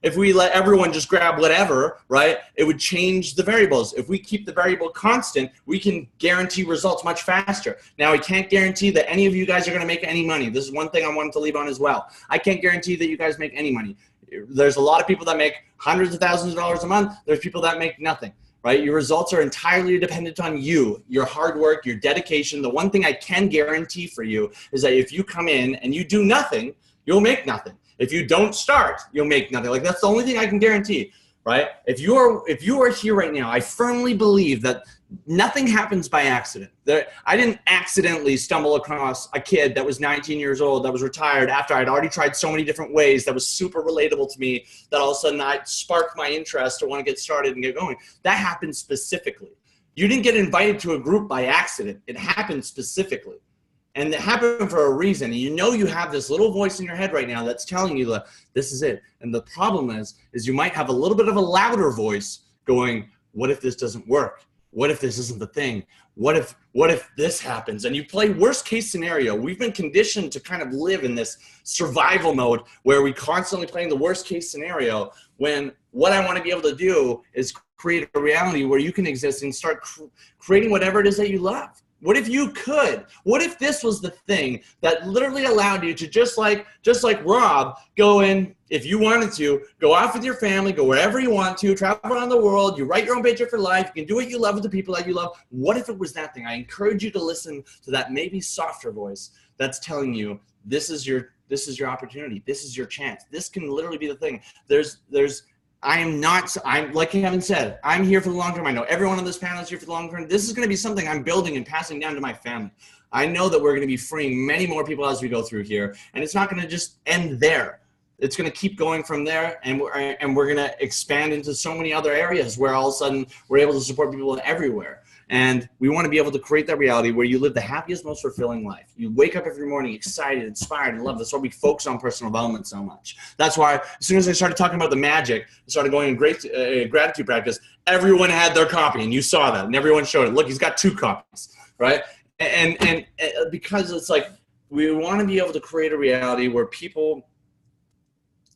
If we let everyone just grab whatever, right, it would change the variables. If we keep the variable constant, we can guarantee results much faster. Now, I can't guarantee that any of you guys are going to make any money. This is one thing I wanted to leave on as well. I can't guarantee that you guys make any money. There's a lot of people that make hundreds of thousands of dollars a month. There's people that make nothing, right? Your results are entirely dependent on you, your hard work, your dedication. The one thing I can guarantee for you is that if you come in and you do nothing, you'll make nothing. If you don't start, you'll make nothing. Like, that's the only thing I can guarantee, right? If you are here right now, I firmly believe that nothing happens by accident. I didn't accidentally stumble across a kid that was 19 years old that was retired after I'd already tried so many different ways that was super relatable to me that all of a sudden I sparked my interest to want to get started and get going. That happened specifically. You didn't get invited to a group by accident. It happened specifically. And it happened for a reason. And you know you have this little voice in your head right now that's telling you that this is it. And the problem is you might have a little bit of a louder voice going, what if this doesn't work? What if this isn't the thing? What if this happens? And you play worst case scenario. We've been conditioned to kind of live in this survival mode where we constantly playing the worst case scenario, when what I want to be able to do is create a reality where you can exist and start creating whatever it is that you love. What if you could? What if this was the thing that literally allowed you to just like Rob, go in, if you wanted to, go off with your family, go wherever you want to, travel around the world, you write your own paycheck for life, you can do what you love with the people that you love. What if it was that thing? I encourage you to listen to that maybe softer voice that's telling you this is your opportunity, this is your chance. This can literally be the thing. I'm like Kevin said, I'm here for the long term. I know everyone on this panel is here for the long term. This is going to be something I'm building and passing down to my family. I know that we're going to be freeing many more people as we go through here, and it's not going to just end there. It's going to keep going from there, and we're going to expand into so many other areas where all of a sudden we're able to support people everywhere. And we want to be able to create that reality where you live the happiest, most fulfilling life. You wake up every morning excited, inspired, and love. That's why we focus on personal development so much. That's why as soon as I started talking about the magic, I started going in gratitude practice, everyone had their copy, and you saw that, and everyone showed it. Look, he's got 2 copies, right? And because it's like we want to be able to create a reality where people,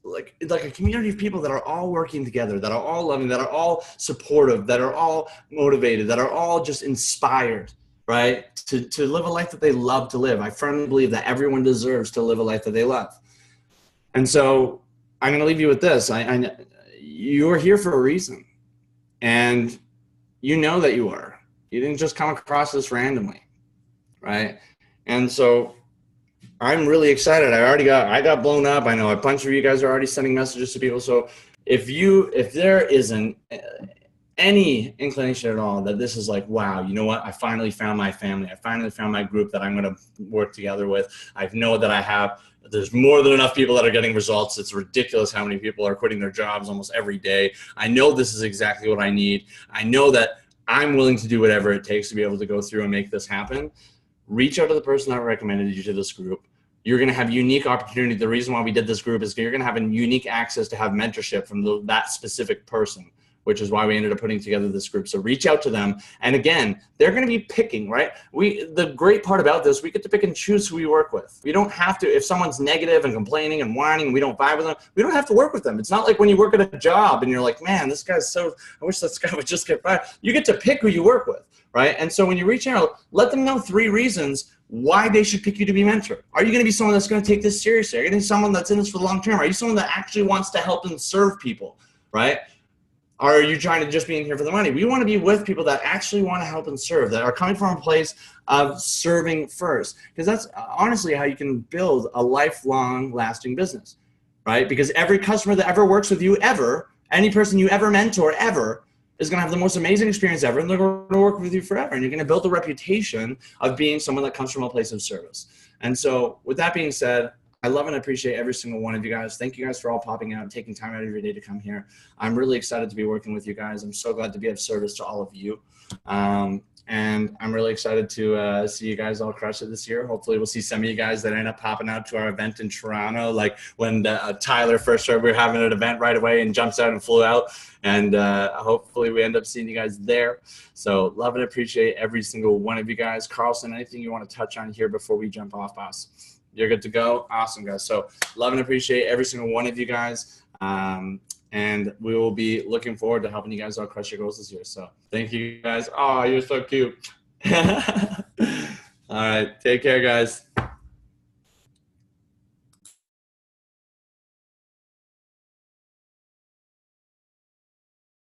like a community of people that are all working together, that are all loving, that are all supportive, that are all motivated, that are all just inspired, right? To live a life that they love to live. I firmly believe that everyone deserves to live a life that they love. And so I'm going to leave you with this. You're here for a reason. And you know that you are. You didn't just come across this randomly, right? And so I'm really excited. I got blown up. I know a bunch of you guys are already sending messages to people. So if there isn't any inclination at all that this is like, wow, you know what? I finally found my family. I finally found my group that I'm going to work together with. I know that there's more than enough people that are getting results. It's ridiculous how many people are quitting their jobs almost every day. I know this is exactly what I need. I know that I'm willing to do whatever it takes to be able to go through and make this happen. Reach out to the person that recommended you to this group. You're going to have unique opportunity. The reason why we did this group is you're going to have a unique access to have mentorship from that specific person, which is why we ended up putting together this group. So reach out to them. And again, they're going to be picking, right? The great part about this, we get to pick and choose who we work with. We don't have to, if someone's negative and complaining and whining and we don't vibe with them, we don't have to work with them. It's not like when you work at a job and you're like, man, this guy's I wish this guy would just get fired. You get to pick who you work with, right? And so when you reach out, let them know 3 reasons why they should pick you to be mentor. Are you going to be someone that's going to take this seriously? Are you going to be someone that's in this for the long term? Are you someone that actually wants to help and serve people, right? Or are you trying to just be in here for the money? We want to be with people that actually want to help and serve, that are coming from a place of serving first. Because that's honestly how you can build a lifelong lasting business, right? Because every customer that ever works with you ever, any person you ever mentor ever, is going to have the most amazing experience ever, and they're going to work with you forever. And you're going to build a reputation of being someone that comes from a place of service. And so with that being said, I love and appreciate every single one of you guys. Thank you guys for all popping out and taking time out of your day to come here. I'm really excited to be working with you guys. I'm so glad to be of service to all of you. And I'm really excited to see you guys all crush it this year. Hopefully we'll see some of you guys that end up popping out to our event in Toronto. Like when Tyler first started, we were having an event right away and jumps out and flew out. And hopefully we end up seeing you guys there. So love and appreciate every single one of you guys. Carlson, anything you want to touch on here before we jump off, boss? You're good to go? Awesome, guys. So love and appreciate every single one of you guys. And we will be looking forward to helping you guys all crush your goals this year. So thank you guys. Oh, you're so cute. All right. Take care, guys.